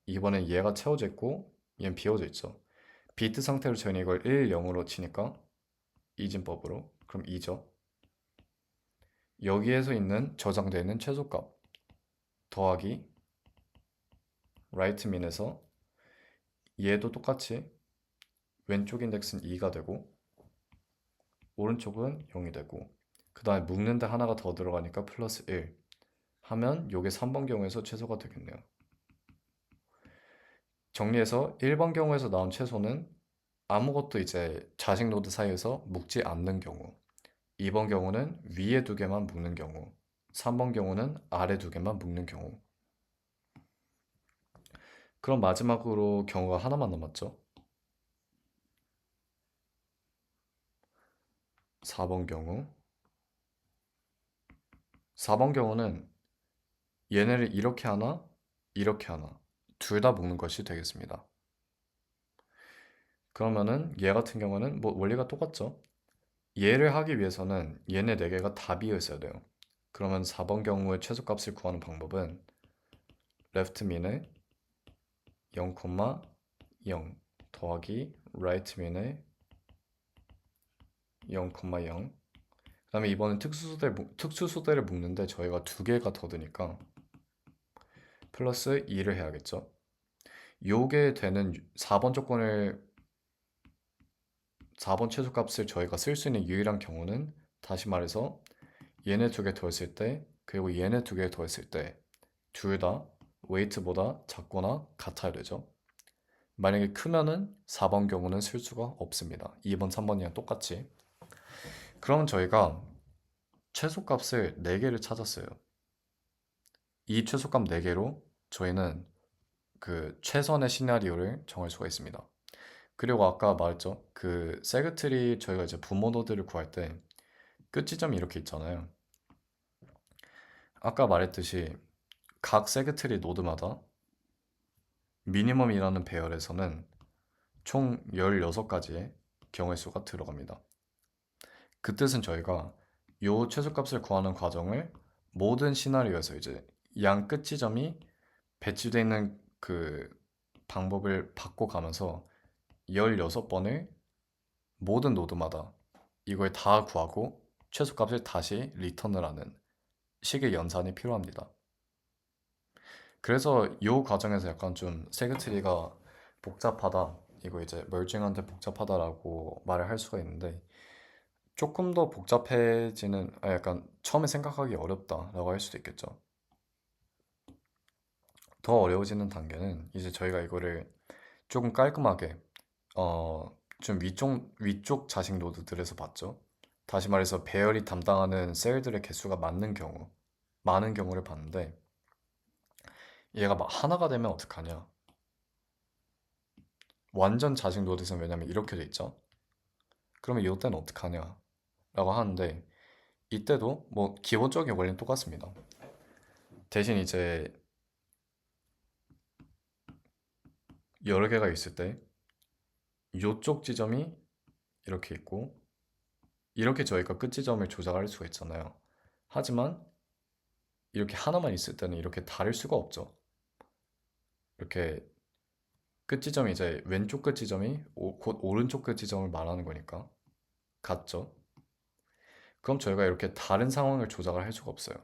이번엔 얘가 채워져 있고 얘는 비워져 있죠. 비트 상태로 저희는 이걸 1, 0으로 치니까 이진법으로 그럼 2죠. 여기에서 있는 저장되어 있는 최소값 더하기 right min에서 얘도 똑같이 왼쪽 인덱스는 2가 되고 오른쪽은 0이 되고 그 다음에 묶는데 하나가 더 들어가니까 플러스 1 하면 요게 3번 경우에서 최소가 되겠네요. 정리해서 1번 경우에서 나온 최소는 아무것도 이제 자식 노드 사이에서 묶지 않는 경우, 2번 경우는 위에 두 개만 묶는 경우, 3번 경우는 아래 두 개만 묶는 경우. 그럼 마지막으로 경우가 하나만 남았죠. 4번 경우. 4번 경우는 얘네를 이렇게 하나, 이렇게 하나, 둘 다 묶는 것이 되겠습니다. 그러면은 얘 같은 경우는 뭐 원리가 똑같죠. 얘를 하기 위해서는 얘네 4개가 다 비어 있어야 돼요. 그러면 4번 경우의 최소값을 구하는 방법은 left min의 0, 0 더하기 right min의 0, 0. 그 다음에 이번엔 특수소대를 묶는데 저희가 2개가 더 드니까 플러스 2를 해야겠죠. 요게 되는 4번 최소값을 저희가 쓸 수 있는 유일한 경우는 다시 말해서 얘네 2개 더했을 때 그리고 얘네 2개 더했을 때 둘 다 웨이트보다 작거나 같아야 되죠. 만약에 크면은 4번 경우는 쓸 수가 없습니다. 2번, 3번이랑 똑같이. 그럼 저희가 최소값을 4개를 찾았어요. 이 최소값 4개로 저희는 그 최선의 시나리오를 정할 수가 있습니다. 그리고 아까 말했죠. 그 세그트리 저희가 이제 부모 노드를 구할 때 끝지점이 이렇게 있잖아요. 아까 말했듯이 각 세그트리 노드마다 미니멈이라는 배열에서는 총 16가지의 경우의 수가 들어갑니다. 그 뜻은 저희가 요 최소값을 구하는 과정을 모든 시나리오에서 이제 양 끝지점이 배치되어 있는 그 방법을 바꿔가면서 16번을 모든 노드마다 이걸 다 구하고 최소값을 다시 리턴을 하는 식의 연산이 필요합니다. 그래서 이 과정에서 약간 좀 세그트리가 복잡하다, 이거 이제 멀징한테 복잡하다라고 말을 할 수가 있는데 조금 더 복잡해지는, 약간 처음에 생각하기 어렵다라고 할 수도 있겠죠. 더 어려워지는 단계는 이제 저희가 이거를 조금 깔끔하게 좀 위쪽 자식 노드들에서 봤죠. 다시 말해서 배열이 담당하는 셀들의 개수가 많은 경우를 봤는데 얘가 막 하나가 되면 어떡하냐? 완전 자식 노드에서는 왜냐면 이렇게 돼 있죠. 그러면 이때는 어떡하냐? 라고 하는데 이때도 뭐 기본적인 원리는 똑같습니다. 대신 이제 여러 개가 있을 때 이쪽 지점이 이렇게 있고 이렇게 저희가 끝 지점을 조작할 수가 있잖아요. 하지만 이렇게 하나만 있을 때는 이렇게 다를 수가 없죠. 이렇게 끝 지점이 이제 왼쪽 끝 지점이 곧 오른쪽 끝 지점을 말하는 거니까 같죠? 그럼 저희가 이렇게 다른 상황을 조작을 할 수가 없어요.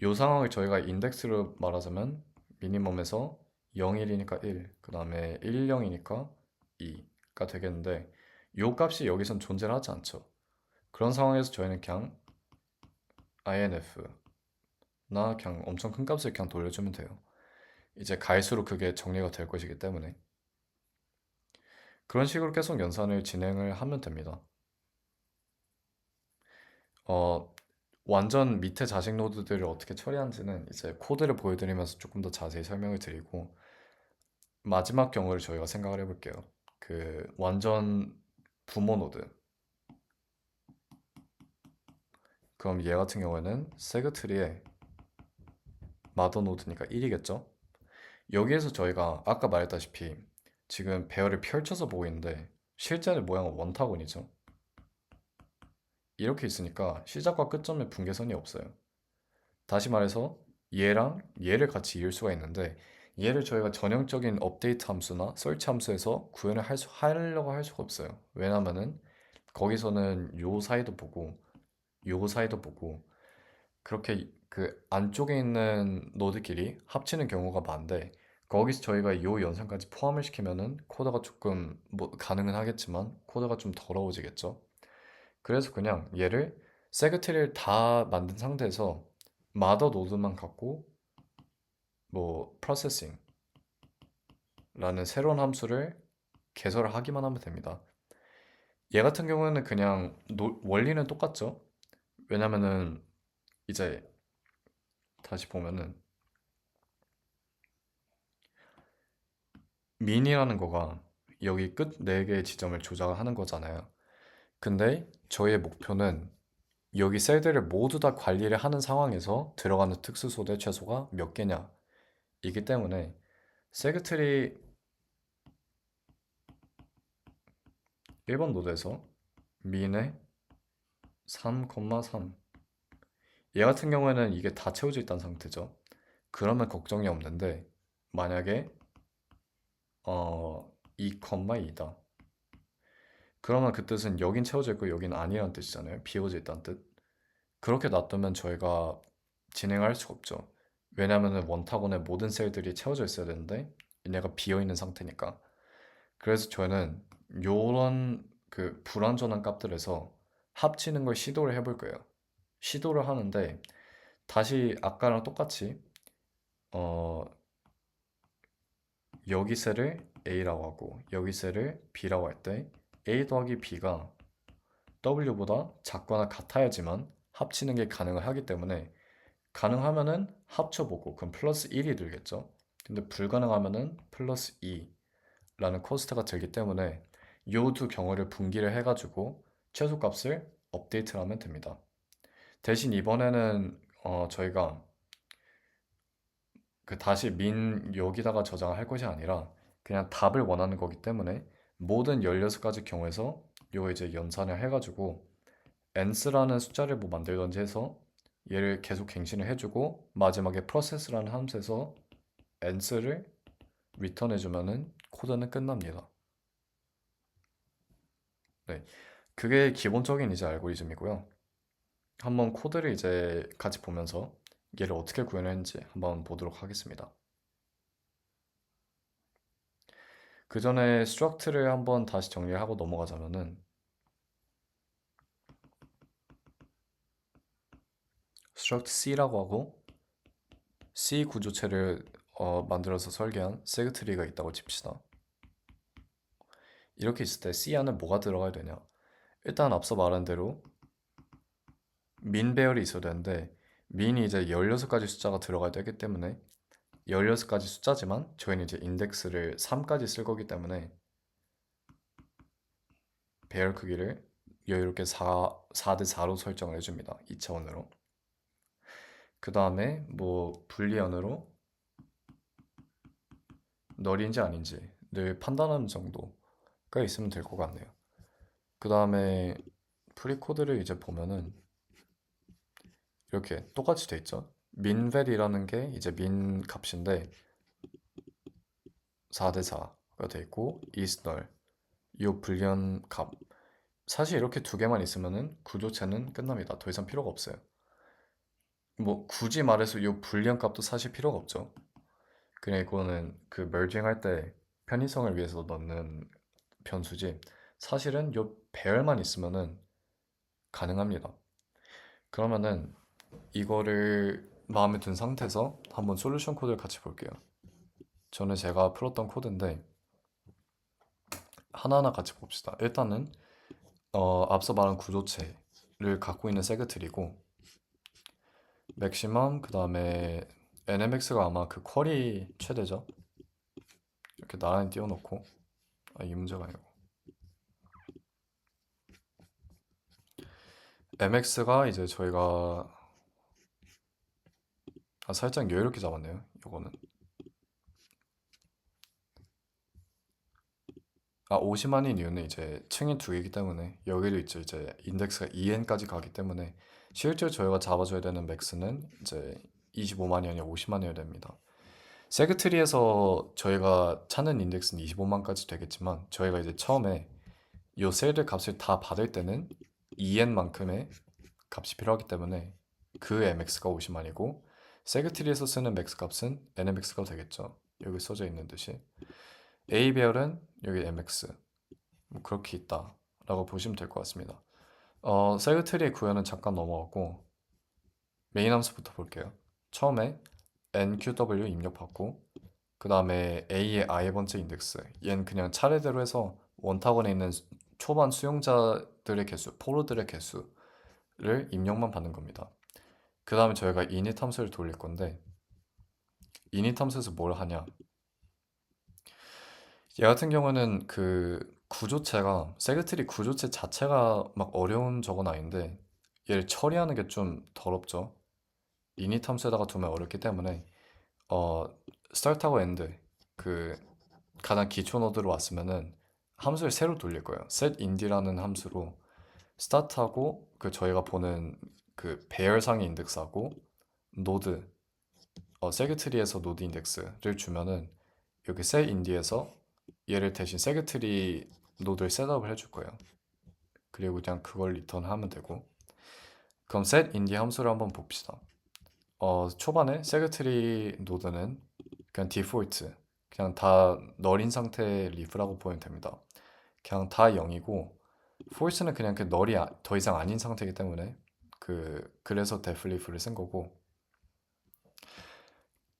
이 상황을 저희가 인덱스로 말하자면 미니멈에서 0, 1이니까 1, 그 다음에 1, 0이니까 2가 되겠는데 이 값이 여기선 존재를 하지 않죠. 그런 상황에서 저희는 그냥 INF나 그냥 엄청 큰 값을 그냥 돌려주면 돼요. 이제 갈수록 그게 정리가 될 것이기 때문에 그런 식으로 계속 연산을 진행을 하면 됩니다. 어, 완전 밑에 자식 노드들을 어떻게 처리하는지는 이제 코드를 보여드리면서 조금 더 자세히 설명을 드리고 마지막 경우를 저희가 생각을 해볼게요. 그 완전 부모 노드. 그럼 얘 같은 경우에는 세그트리의 마더 노드니까 1이겠죠? 여기에서 저희가 아까 말했다시피 지금 배열을 펼쳐서 보고 있는데 실제는 모양은 원타곤이죠. 이렇게 있으니까 시작과 끝점에 분계선이 없어요. 다시 말해서 얘랑 얘를 같이 이을 수가 있는데 얘를 저희가 전형적인 업데이트 함수나 설치 함수에서 구현을 하려고 할 수가 없어요. 왜냐면은 거기서는 요 사이도 보고 요 사이도 보고 그렇게 그 안쪽에 있는 노드끼리 합치는 경우가 많은데 거기서 저희가 요 연산까지 포함을 시키면은 코드가 조금 뭐 가능은 하겠지만 코드가 좀 더러워지겠죠. 그래서 그냥 얘를 세그트리를 다 만든 상태에서 마더 노드만 갖고 뭐 프로세싱라는 새로운 함수를 개설을 하기만 하면 됩니다. 얘 같은 경우에는 그냥 원리는 똑같죠. 왜냐면은 이제 다시 보면은 민이라는 거가 여기 끝 4개의 지점을 조작하는 거잖아요. 근데 저희의 목표는 여기 셀들을 모두 다 관리를 하는 상황에서 들어가는 특수소대 최소가 몇 개냐 이기 때문에 세그트리 1번 노드에서 민의 3,3 얘 같은 경우에는 이게 다 채워져 있다는 상태죠. 그러면 걱정이 없는데 만약에 2,2다. 그러면 그 뜻은 여긴 채워져 있고 여긴 아니라는 뜻이잖아요. 비워져 있다는 뜻. 그렇게 놔두면 저희가 진행할 수가 없죠. 왜냐하면 원타곤의 모든 셀들이 채워져 있어야 되는데 얘네가 비어 있는 상태니까. 그래서 저는 요런 그 불완전한 값들에서 합치는 걸 시도를 해볼 거예요. 시도를 하는데 다시 아까랑 똑같이 어 여기 셀을 A라고 하고 여기 셀을 B라고 할 때 A 더하기 B가 W보다 작거나 같아야지만 합치는 게 가능을 하기 때문에 가능하면은 합쳐보고 그럼 플러스 1이 들겠죠. 근데 불가능하면은 플러스 2라는 코스트가 들기 때문에 이 두 경우를 분기를 해가지고 최소값을 업데이트를 하면 됩니다. 대신 이번에는 저희가 그 다시 민 여기다가 저장을 할 것이 아니라 그냥 답을 원하는 거기 때문에 모든 16가지 경우에서 요 이제 연산을 해가지고 n스라는 숫자를 뭐 만들던지 해서 얘를 계속 갱신을 해주고 마지막에 process라는 함수에서 n스를 리턴해주면은 코드는 끝납니다. 네, 그게 기본적인 이제 알고리즘이고요. 한번 코드를 이제 같이 보면서 얘를 어떻게 구현했는지 한번 보도록 하겠습니다. 그 전에 스트럭트를 한번 다시 정리를 하고 넘어가자면은 스트럭트 C라고 하고 C 구조체를 만들어서 설계한 세그트리가 있다고 칩시다. 이렇게 있을 때 C 안에 뭐가 들어가야 되냐? 일단 앞서 말한 대로 민 배열이 있어야 되는데 민이 이제 16가지 숫자가 들어가야 되기 때문에 16가지 숫자지만 저희는 이제 인덱스를 3까지 쓸 거기 때문에 배열 크기를 여유롭게 4대 4로 설정을 해줍니다. 2차원으로. 그 다음에 뭐 불리언으로 널인지 아닌지 늘 판단하는 정도가 있으면 될 것 같네요. 그 다음에 프리코드를 이제 보면은 이렇게 똑같이 돼 있죠. 민밸이라는 게 이제 민 값인데 4대 4가 돼 있고 isNull 이 불리언 값 사실 이렇게 두 개만 있으면은 구조체는 끝납니다. 더 이상 필요가 없어요. 뭐 굳이 말해서 이 불리언 값도 사실 필요가 없죠. 그냥 이거는 그 merging 할 때 편의성을 위해서 넣는 변수지 사실은 이 배열만 있으면은 가능합니다. 그러면은 이거를 마음에 든 상태에서 한번 솔루션 코드를 같이 볼게요. 저는 제가 풀었던 코드인데 하나하나 같이 봅시다. 일단은 앞서 말한 구조체를 갖고 있는 세그틀이고 맥시멈 그 다음에 NMX가 아마 그 쿼리 최대죠. 이렇게 나란히 띄워놓고 이 문제가 아니고 MX가 이제 저희가 살짝 여유롭게 잡았네요. 요거는 50만인 이유는 이제 층이 두 개이기 때문에 여기도 있죠. 이제 인덱스가 2n까지 가기 때문에 실제로 저희가 잡아줘야 되는 맥스는 이제 25만이 아니라 50만이어야 됩니다. 세그트리에서 저희가 찾는 인덱스는 25만까지 되겠지만 저희가 이제 처음에 이 셀들 값을 다 받을 때는 2n만큼의 값이 필요하기 때문에 그 mx가 50만이고 세그트리에서 쓰는 맥스 값은 nmx가 되겠죠. 여기 써져 있는 듯이 A 배열은 여기 mx 뭐 그렇게 있다라고 보시면 될 것 같습니다. 세그트리의 구현은 잠깐 넘어가고 메인 함수부터 볼게요. 처음에 nqw 입력받고 그 다음에 A의 I 번째 인덱스 얘는 그냥 차례대로 해서 원탁원에 있는 초반 수용자들의 개수, 포로들의 개수를 입력만 받는 겁니다. 그 다음에 저희가 init 함수를 돌릴 건데 init 함수에서 뭘 하냐 얘 같은 경우는 그 구조체가 세그트리 구조체 자체가 막 어려운 적은 아닌데 얘를 처리하는 게 좀 더럽죠. init 함수에다가 두면 어렵기 때문에 어 start하고 end 그 가장 기초 노드로 왔으면은 함수를 새로 돌릴 거예요. setInd라는 함수로 start하고 그 저희가 보는 그 배열상의 인덱스하고 노드 세그트리에서 노드 인덱스를 주면은 여기 setInd에서 얘를 대신 세그트리 노드를 셋업을 해줄 거예요. 그리고 그냥 그걸 리턴하면 되고 그럼 setInd 함수를 한번 봅시다. 초반에 세그트리 노드는 그냥 디폴트 그냥 다 널인 상태의 리프라고 보면 됩니다. 그냥 다 0이고 false는 그냥 그 널이 더 이상 아닌 상태이기 때문에 그래서 def leaf를 쓴 거고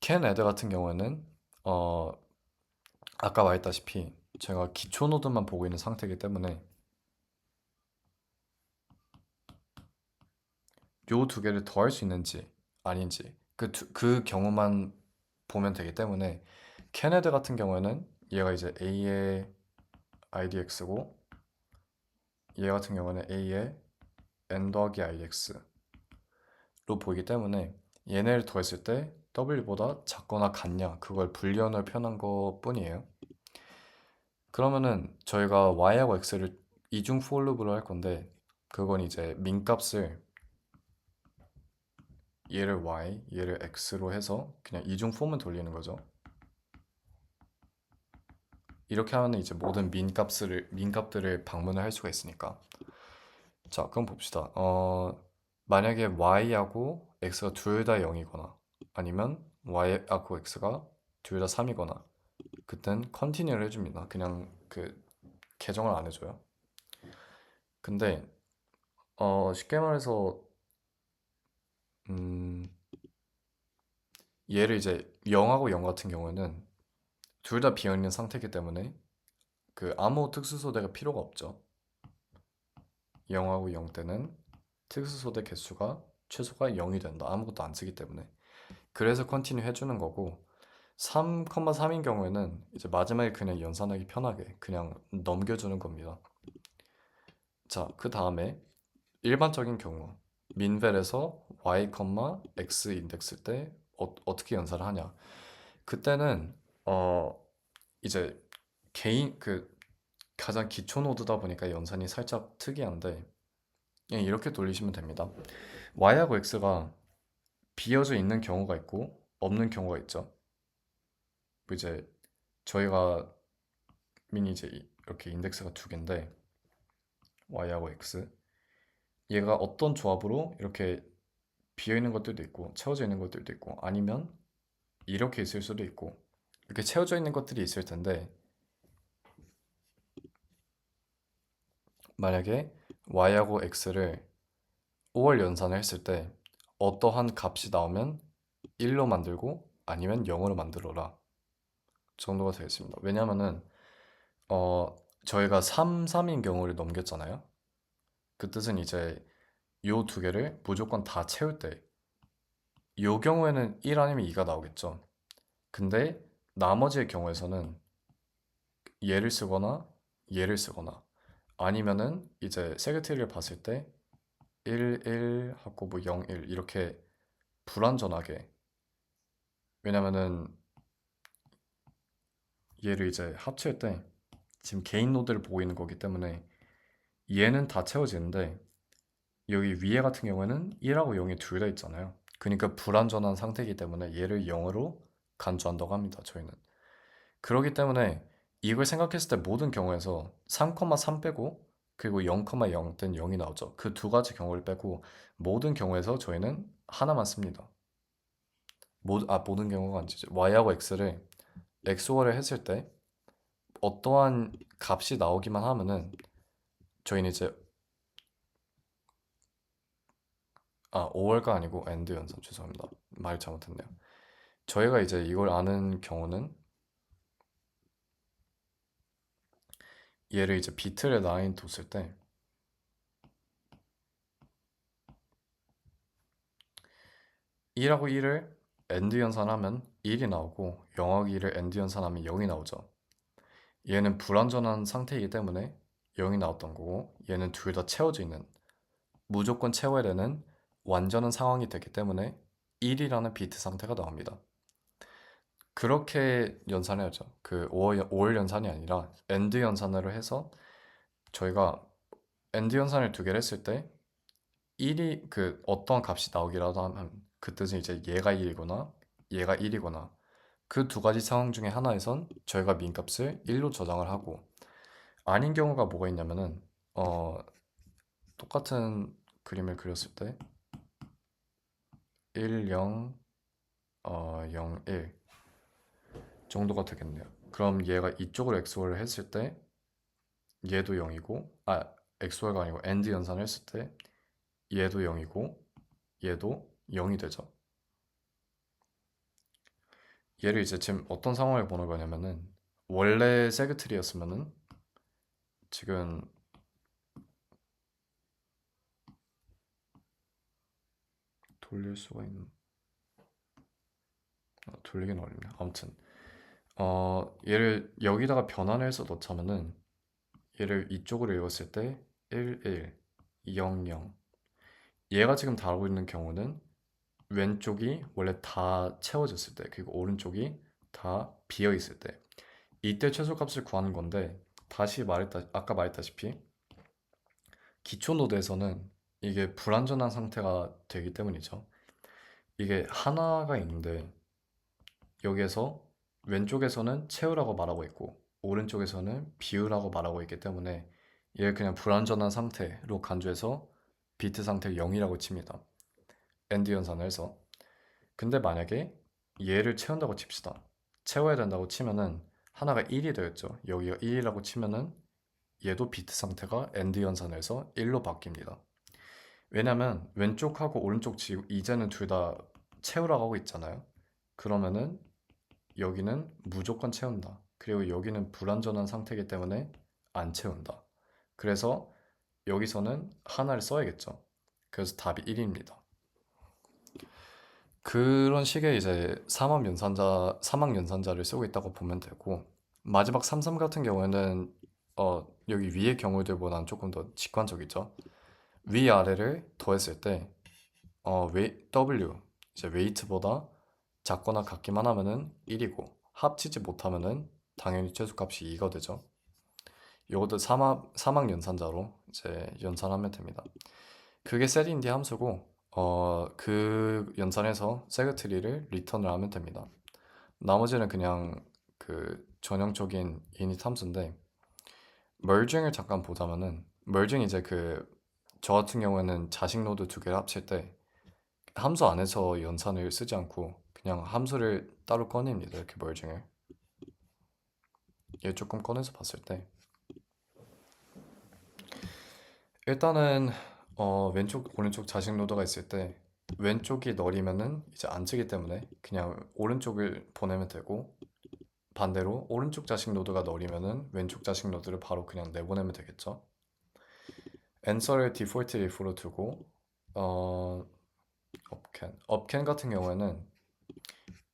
can add 같은 경우에는 어 아까 말했다시피 제가 기초 노드만 보고 있는 상태이기 때문에 요 두 개를 더할 수 있는지 아닌지 그 경우만 보면 되기 때문에 can add 같은 경우에는 얘가 이제 A의 idx고 얘 같은 경우는 A의 n 더하기 idx로 보이기 때문에 얘네를 더했을 때 w보다 작거나 같냐 그걸 불리언을 표현한 것 뿐이에요. 그러면은 저희가 y하고 x를 이중 for loop으로 할 건데 그건 이제 민값을 얘를 y, 얘를 x로 해서 그냥 이중 폼을 돌리는 거죠. 이렇게 하면 이제 모든 민값들을 방문을 할 수가 있으니까. 자, 그럼 봅시다. 만약에 y하고 x가 둘 다 0이거나 아니면 y하고 x가 둘 다 3이거나 그땐 컨티뉴를 해줍니다. 그냥 그 개정을 안 해줘요. 근데 쉽게 말해서 음, 얘를 이제 0하고 0 같은 경우에는 둘 다 비어있는 상태이기 때문에 그 아무 특수소대가 필요가 없죠. 0하고 0 때는 특수소대 개수가 최소가 0이 된다. 아무것도 안 쓰기 때문에. 그래서 컨티뉴 해주는 거고 3,3인 경우에는 이제 마지막에 그냥 연산하기 편하게 그냥 넘겨주는 겁니다. 자, 그 다음에 일반적인 경우 민벨에서 y, x 인덱스일 때 어떻게 연산을 하냐? 그때는 어 이제 개인 그 가장 기초 노드다 보니까 연산이 살짝 특이한데 그냥 이렇게 돌리시면 됩니다. y하고 x가 비어져 있는 경우가 있고 없는 경우가 있죠. 이제 저희가 미니 이제 이렇게 인덱스가 두 개인데 y하고 x 얘가 어떤 조합으로 이렇게 비어 있는 것들도 있고 채워져 있는 것들도 있고 아니면 이렇게 있을 수도 있고 이렇게 채워져 있는 것들이 있을 텐데 만약에 y하고 x를 5월 연산을 했을 때 어떠한 값이 나오면 1로 만들고 아니면 0으로 만들어라 정도가 되겠습니다. 왜냐면은 저희가 3, 3인 경우를 넘겼잖아요. 그 뜻은 이제 요 두 개를 무조건 다 채울 때 요 경우에는 1 아니면 2가 나오겠죠. 근데 나머지의 경우에서는 얘를 쓰거나 얘를 쓰거나 아니면은 이제 세그트리를 봤을 때 1, 1 하고 뭐 0, 1 이렇게 불완전하게 왜냐면은 얘를 이제 합칠 때 지금 개인 노드를 보고 있는 거기 때문에 얘는 다 채워지는데 여기 위에 같은 경우에는 1하고 0이 둘 다 있잖아요. 그러니까 불완전한 상태이기 때문에 얘를 0으로 간주한다고 합니다. 저희는. 그렇기 때문에 이걸 생각했을 때 모든 경우에서 3,3 빼고 그리고 0,0 땐 0이 나오죠. 그 두 가지 경우를 빼고 모든 경우에서 저희는 하나만 씁니다. 모든 경우가 아니죠. y하고 x를 x오를 했을 때 어떠한 값이 나오기만 하면은 저희는 이제 5월가 아니고 엔드 연산 죄송합니다. 말 잘못했네요. 저희가 이제 이걸 아는 경우는 얘를 이제 비트를 라인 뒀을 때 1하고 1을 엔드 연산하면 1이 나오고 0하고 2를 엔드 연산하면 0이 나오죠. 얘는 불완전한 상태이기 때문에 0이 나왔던 거고 얘는 둘 다 채워져 있는 무조건 채워야 되는 완전한 상황이 됐기 때문에 1이라는 비트 상태가 나옵니다. 그렇게 연산해야죠. 그 5월 연산이 아니라 엔드 연산으로 해서 저희가 엔드 연산을 두 개를 했을 때 1이 그 어떤 값이 나오기라도 하면 그 뜻은 이제 얘가 1이거나 얘가 1이거나 그 두 가지 상황 중에 하나에선 저희가 민값을 1로 저장을 하고 아닌 경우가 뭐가 있냐면은 똑같은 그림을 그렸을 때 1, 0, 0, 1 정도가 되겠네요. 그럼 얘가 이쪽으로 XOR을 했을 때 얘도 0이고 XOR가 아니고 AND 연산을 했을 때 얘도 0이고 얘도 0이 되죠. 얘를 이제 지금 어떤 상황을 보는 거냐면은 원래 세그트리였으면은 지금 돌릴 수가 있는 돌리긴 어렵네요. 아무튼 얘를 여기다가 변환을 해서 넣자면은 얘를 이쪽으로 읽었을 때 1, 1, 0, 0 얘가 지금 다루고 있는 경우는 왼쪽이 원래 다 채워졌을 때 그리고 오른쪽이 다 비어 있을 때 이때 최소값을 구하는 건데 아까 말했다시피 기초 노드에서는 이게 불완전한 상태가 되기 때문이죠. 이게 하나가 있는데 여기에서 왼쪽에서는 채우라고 말하고 있고 오른쪽에서는 비우라고 말하고 있기 때문에 얘를 그냥 불완전한 상태로 간주해서 비트 상태를 0이라고 칩니다. 엔드 연산을 해서. 근데 만약에 얘를 채운다고 칩시다. 채워야 된다고 치면은 하나가 1이 되었죠. 여기가 1이라고 치면은 얘도 비트 상태가 엔드 연산에서 1로 바뀝니다. 왜냐면 왼쪽하고 오른쪽 지금 이제는 둘 다 채우라고 하고 있잖아요. 그러면은 여기는 무조건 채운다. 그리고 여기는 불완전한 상태이기 때문에 안 채운다. 그래서 여기서는 하나를 써야겠죠. 그래서 답이 1입니다. 그런 식의 이제 사막 연산자를 쓰고 있다고 보면 되고 마지막 33 같은 경우에는 여기 위의 경우들보다는 조금 더 직관적이죠. 위아래를 더했을 때 W 이제 웨이트보다 작거나 같기만 하면은 1이고 합치지 못하면은 당연히 최소값이 2가 되죠. 이것도 사막 연산자로 이제 연산하면 됩니다. 그게 set인디 함수고 그 연산해서 세그트리를 리턴을 하면 됩니다. 나머지는 그냥 그 전형적인 init 함수인데 merging을 잠깐 보자면은 merging 이제 저 같은 경우에는 자식 노드 두 개를 합칠 때 함수 안에서 연산을 쓰지 않고 그냥 함수를 따로 꺼냅니다. 이렇게 merging을 얘 조금 꺼내서 봤을 때 일단은 왼쪽 오른쪽 자식 노드가 있을 때 왼쪽이 널이면은 이제 안 쓰기 때문에 그냥 오른쪽을 보내면 되고 반대로 오른쪽 자식 노드가 널이면은 왼쪽 자식 노드를 바로 그냥 내보내면 되겠죠. answer를 디폴트 if로 두고 업캔 같은 경우에는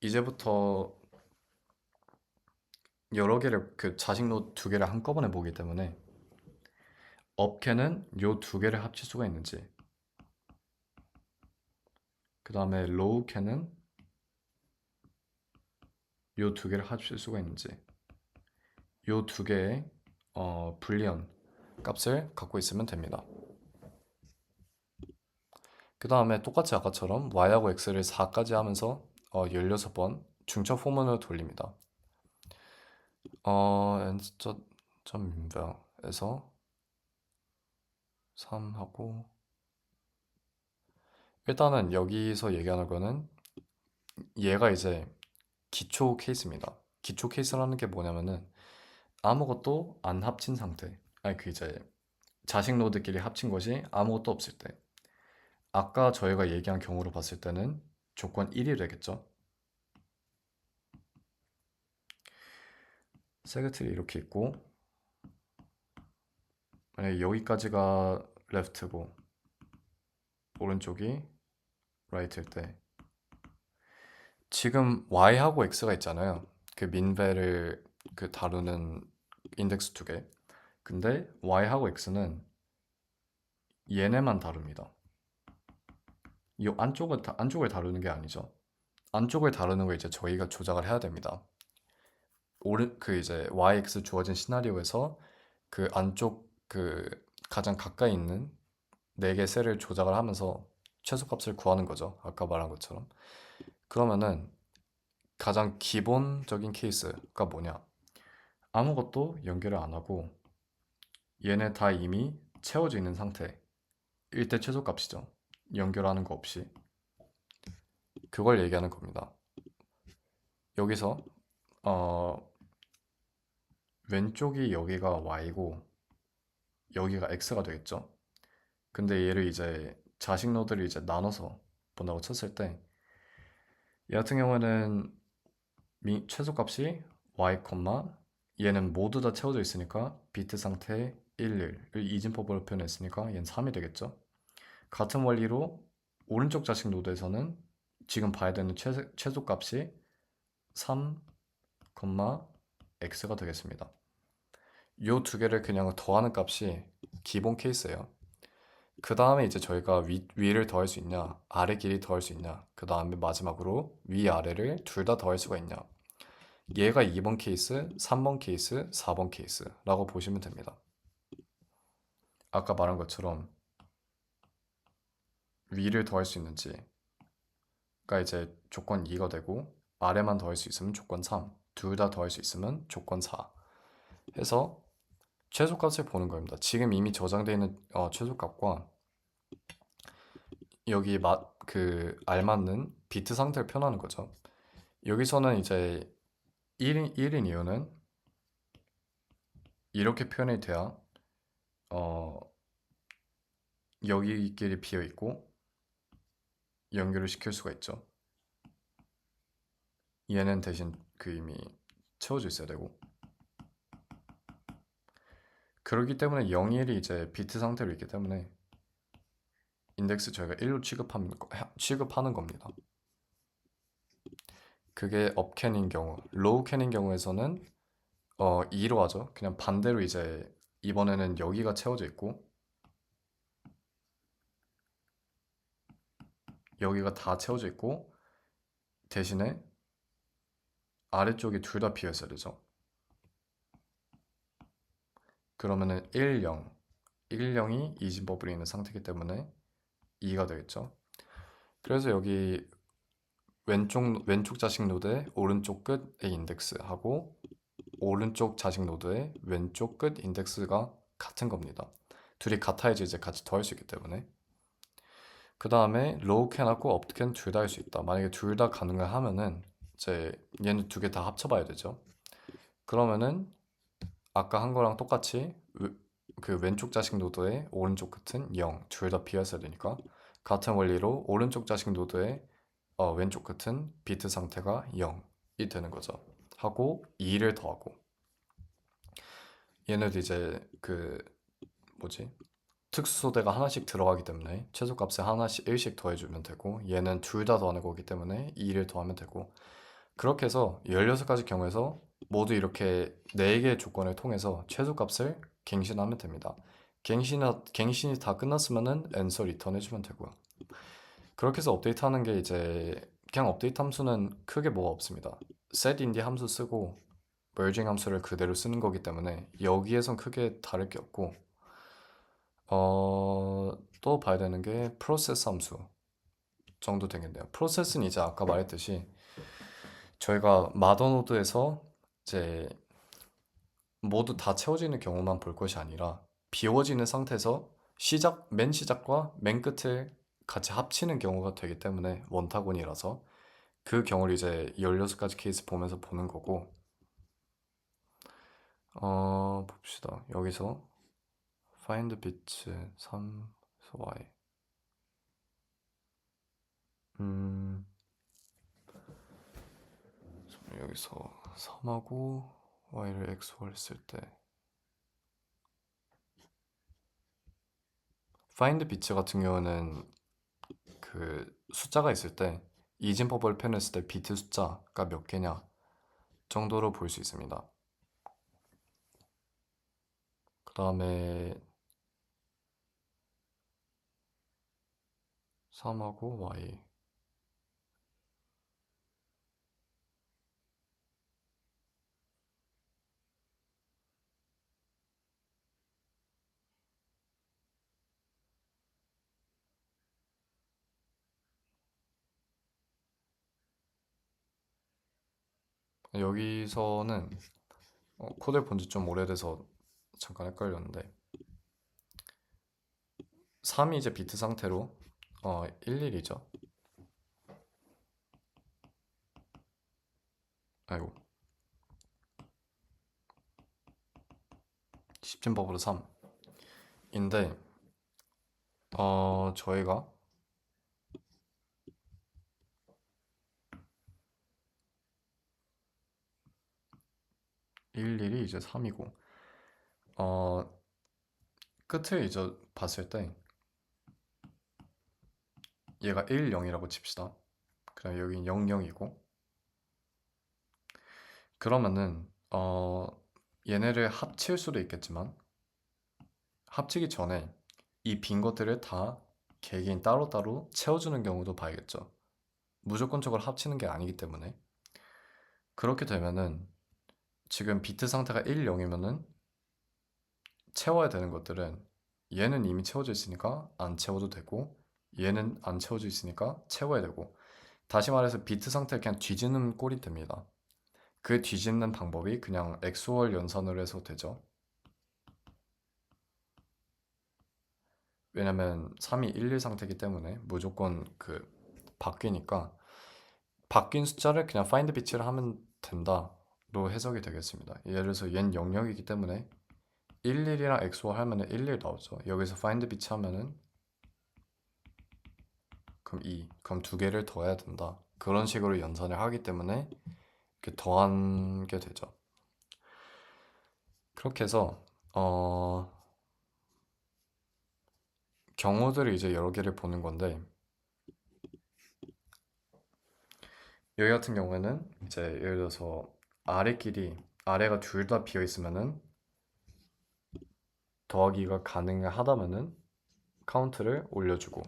이제부터 여러 개를 그 자식 노드 두 개를 한꺼번에 보기 때문에 업캔은 요 두 개를 합칠 수가 있는지 그 다음에 로우캔은 요 두 개를 합칠 수가 있는지 요 두 개의 불리언 값을 갖고 있으면 됩니다. 그 다음에 똑같이 아까처럼 y하고 x를 4까지 하면서 16번 중첩 포문을 돌립니다. nst.minval에서 3하고 일단은 여기서 얘기하는 거는 얘가 이제 기초 케이스입니다. 기초 케이스라는 게 뭐냐면은 아무것도 안 합친 상태. 아니 그 이제 자식 노드끼리 합친 것이 아무것도 없을 때. 아까 저희가 얘기한 경우로 봤을 때는 조건 1이 되겠죠. 세그트리 이렇게 있고 만약에 여기까지가 left고 오른쪽이 right일 때 지금 y하고 x가 있잖아요. 그 민벨을 다루는 인덱스 두 개. 근데 y하고 x는 얘네만 다룹니다. 이 안쪽을 다루는 게 아니죠. 안쪽을 다루는 거 이제 저희가 조작을 해야 됩니다. 이제 yx 주어진 시나리오에서 그 안쪽 가장 가까이 있는 4개 셀을 조작을 하면서 최소값을 구하는 거죠. 아까 말한 것처럼. 그러면은 가장 기본적인 케이스가 뭐냐? 아무것도 연결을 안 하고 얘네 다 이미 채워져 있는 상태일 때 최소값이죠. 연결하는 거 없이. 그걸 얘기하는 겁니다. 여기서 어, 왼쪽이 여기가 y고 여기가 x가 되겠죠. 근데 얘를 이제 자식 노드를 이제 나눠서 본다고 쳤을 때 얘 같은 경우에는 최소값이 y, 얘는 모두 다 채워져 있으니까 비트 상태 1, 1을 이진법으로 표현했으니까 얘는 3이 되겠죠. 같은 원리로 오른쪽 자식 노드에서는 지금 봐야 되는 최소값이 3, x가 되겠습니다. 요 두 개를 그냥 더하는 값이 기본 케이스예요. 그 다음에 이제 저희가 위를 더할 수 있냐, 아래 길이 더할 수 있냐, 그 다음에 마지막으로 위아래를 둘 다 더할 수가 있냐. 얘가 2번 케이스, 3번 케이스, 4번 케이스라고 보시면 됩니다. 아까 말한 것처럼 위를 더할 수 있는지가 이제 조건 2가 되고 아래만 더할 수 있으면 조건 3, 둘 다 더할 수 있으면 조건 4 해서 최소값을 보는 겁니다. 지금 이미 저장되어 있는 최소값과 여기 알맞는 비트 상태를 표현하는 거죠. 여기서는 이제 1인 이유는 이렇게 표현이 돼야 어, 여기끼리 비어 있고 연결을 시킬 수가 있죠. 얘는 대신 이미 채워져 있어야 되고 그렇기 때문에 0일이 이제 비트 상태로 있기 때문에 인덱스 저희가 1로 취급하는 겁니다. 그게 업캔인 경우, 로우캔인 경우에서는 2로 하죠. 그냥 반대로 이제 이번에는 여기가 채워져 있고 여기가 다 채워져 있고 대신에 아래쪽이 둘 다 비어 있어야 되죠. 그러면은 1, 0, 1, 0이 이진 버블이 있는 상태이기 때문에 2가 되겠죠. 그래서 여기 왼쪽 자식 노드의 오른쪽 끝의 인덱스하고 오른쪽 자식 노드의 왼쪽 끝 인덱스가 같은 겁니다. 둘이 같아야지 이제 같이 더할 수 있기 때문에. 그 다음에 로우 캔하고 업캔 둘 다 할 수 있다. 만약에 둘 다 가능하면은 이제 얘는 두 개 다 합쳐봐야 되죠. 그러면은 아까 한 거랑 똑같이 그 왼쪽 자식 노드의 오른쪽 끝은 0, 둘 다 비었어야 되니까 같은 원리로 오른쪽 자식 노드의 왼쪽 끝은 비트 상태가 0이 되는 거죠. 하고 2를 더하고 얘네도 이제 그 뭐지? 특수소대가 하나씩 들어가기 때문에 최소값에 하나씩 1씩 더해주면 되고 얘는 둘 다 더하는 거기 때문에 2를 더하면 되고 그렇게 해서 16가지 경우에서 모두 이렇게 4개의 조건을 통해서 최소값을 갱신하면 됩니다. 갱신이 다 끝났으면은 answer 리턴 해주면 되고요. 그렇게 해서 업데이트하는 게 이제 그냥 업데이트 함수는 크게 뭐가 없습니다. setInd 함수 쓰고 merging 함수를 그대로 쓰는 거기 때문에 여기에선 크게 다를 게 없고 또 봐야 되는 게 프로세스 함수 정도 되겠네요. 프로세스는 이제 아까 말했듯이 저희가 마더노드에서 이제 모두 다 채워지는 경우만 볼 것이 아니라 비워지는 상태에서 맨 시작과 맨 끝을 같이 합치는 경우가 되기 때문에 원타곤이라서 그 경우를 이제 16가지 케이스 보면서 보는 거고 봅시다. 여기서 find bits 3, y 음, 여기서 3하고 y를 x로 했을 때 find bits 같은 경우는 그 숫자가 있을 때 이진법을 표현했을 때 비트 숫자가 몇 개냐 정도로 볼 수 있습니다. 그 다음에 3하고 y 여기서는 코드를 본지 좀 오래돼서 잠깐 헷갈렸는데 3이 이제 비트 상태로 11이죠. 아이고 10진법으로 3인데 저희가 11이 이제 3이고 어, 끝을 이제 봤을 때 얘가 1, 0이라고 칩시다. 그럼 여긴 0, 0이고 그러면은 얘네를 합칠 수도 있겠지만 합치기 전에 이 빈 것들을 다 개개인 따로따로 채워주는 경우도 봐야겠죠. 무조건적으로 합치는 게 아니기 때문에 그렇게 되면은 지금 비트 상태가 1, 0이면은 채워야 되는 것들은 얘는 이미 채워져 있으니까 안 채워도 되고 얘는 안 채워져 있으니까 채워야 되고 다시 말해서 비트 상태를 그냥 뒤지는 꼴이 됩니다. 그 뒤집는 방법이 그냥 XOR 연산으로 해서 되죠. 왜냐면 3이 1, 1 상태이기 때문에 무조건 그 바뀌니까 바뀐 숫자를 그냥 find bit를 하면 된다로 해석이 되겠습니다. 예를 들어서 얘는 00이기 때문에 11이랑 XOR 하면은 11 나오죠. 여기서 find bit 하면은 그럼 2, 그럼 두 개를 더해야 된다. 그런 식으로 연산을 하기 때문에 이렇게 더한 게 되죠. 그렇게 해서 경우들을 이제 여러 개를 보는 건데 여기 같은 경우에는 이제 예를 들어서 아래끼리 아래가 둘 다 비어 있으면은 더하기가 가능하다면은 카운트를 올려주고,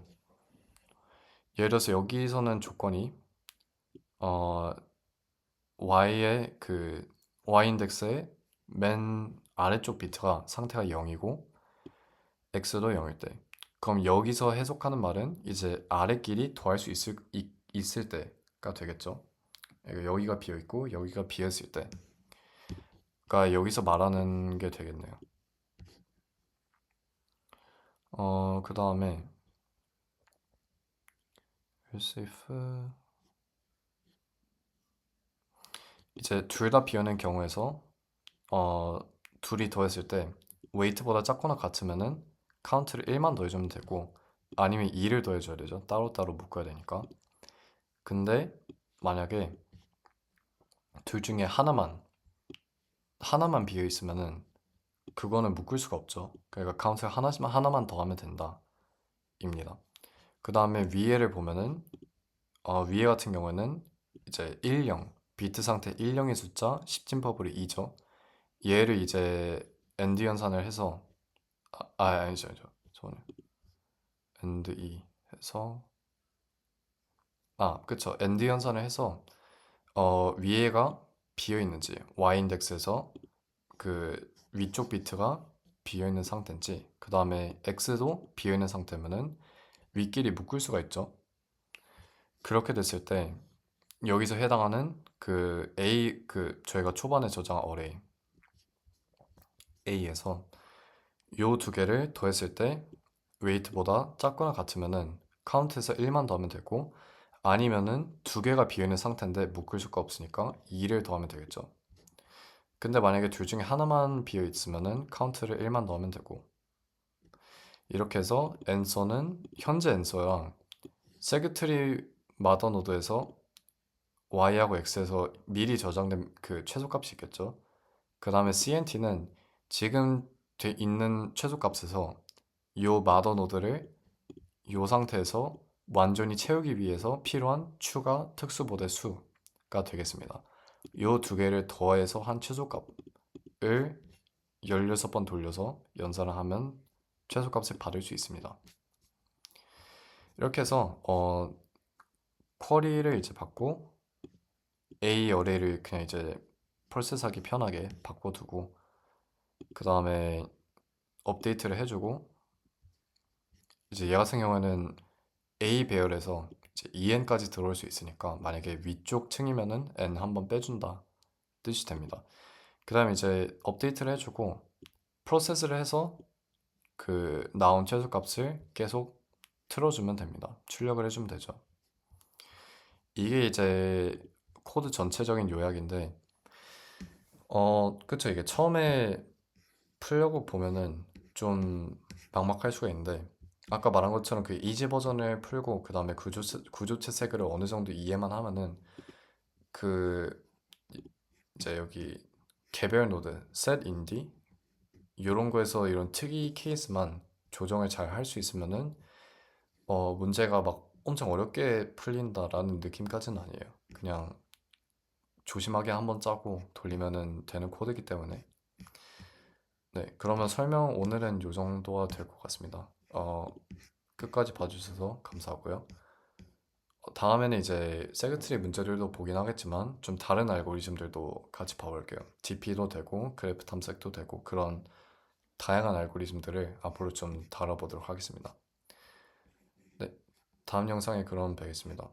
예를 들어서 여기서는 조건이 어 y의 그 y 인덱스의 맨 아래쪽 비트가 상태가 0이고 x도 0일 때, 그럼 여기서 해석하는 말은 이제 아래끼리 더할 수 있을 때가 되겠죠. 여기가 비어 있고 여기가 비었을 때, 그러니까 여기서 말하는 게 되겠네요. 그 다음에 else if 이제 둘 다 비어있는 경우에서 어, 둘이 더했을 때 웨이트보다 작거나 같으면은 카운트를 1만 더해주면 되고, 아니면 2를 더해줘야 되죠. 따로따로 묶어야 되니까. 근데 만약에 둘 중에 하나만 비어 있으면은 그거는 묶을 수가 없죠. 그러니까 카운트 하나만 더 하면 된다 입니다. 그 다음에 위에를 보면은 위에 같은 경우에는 이제 1, 0 비트 상태 1, 0의 숫자 10진퍼블이 2죠. 얘를 이제 엔드 연산을 해서 아니죠. 저는 엔드 2 해서 그쵸. 엔드 연산을 해서 위에가 비어 있는지 y 인덱스에서 그 위쪽 비트가 비어 있는 상태인지, 그 다음에 x도 비어 있는 상태면은 위끼리 묶을 수가 있죠. 그렇게 됐을 때 여기서 해당하는 그 A, 그 저희가 초반에 저장한 어레이 A에서 요 두 개를 더했을 때 웨이트보다 작거나 같으면은 카운트에서 1만 더하면 되고, 아니면은 두 개가 비어있는 상태인데 묶을 수가 없으니까 2를 더하면 되겠죠. 근데 만약에 둘 중에 하나만 비어 있으면은 카운트를 1만 넣으면 되고, 이렇게 해서 앤서는 현재 앤서랑 세그트리 마더 노드에서 y하고 x에서 미리 저장된 그 최소값이 있겠죠. 그 다음에 CNT는 지금 돼 있는 최소값에서 요 마더 노드를 요 상태에서 완전히 채우기 위해서 필요한 추가 특수 보대 수가 되겠습니다. 요 두 개를 더해서 한 최소값을 16번 돌려서 연산을 하면 최소값을 받을 수 있습니다. 이렇게 해서 쿼리를 이제 받고 A 어레이를 그냥 이제 프로세스하기 편하게 바꿔두고, 그 다음에 업데이트를 해주고, 이제 얘 같은 경우에는 A 배열에서 이제 EN까지 들어올 수 있으니까 만약에 위쪽 층이면은 N 한번 빼준다 뜻이 됩니다. 그 다음에 이제 업데이트를 해주고 프로세스를 해서 그 나온 최소값을 계속 틀어주면 됩니다. 출력을 해주면 되죠. 이게 이제 코드 전체적인 요약인데, 그쵸. 이게 처음에 풀려고 보면은 좀 막막할 수가 있는데, 아까 말한 것처럼 그 이지 버전을 풀고 그 다음에 구조 채색을 어느 정도 이해만 하면은 그 이제 여기 개별 노드, set 인디 이런 거에서 이런 특이 케이스만 조정을 잘 할 수 있으면은 문제가 막 엄청 어렵게 풀린다라는 느낌까지는 아니에요. 그냥 조심하게 한번 짜고 돌리면은 되는 코드이기 때문에. 네, 그러면 설명 오늘은 요 정도가 될 것 같습니다. 끝까지 봐주셔서 감사하고요. 다음에는 이제 세그트리 문제들도 보긴 하겠지만 좀 다른 알고리즘들도 같이 봐볼게요. DP도 되고 그래프 탐색도 되고 그런 다양한 알고리즘들을 앞으로 좀 다뤄보도록 하겠습니다. 네, 다음 영상에 그럼 뵙겠습니다.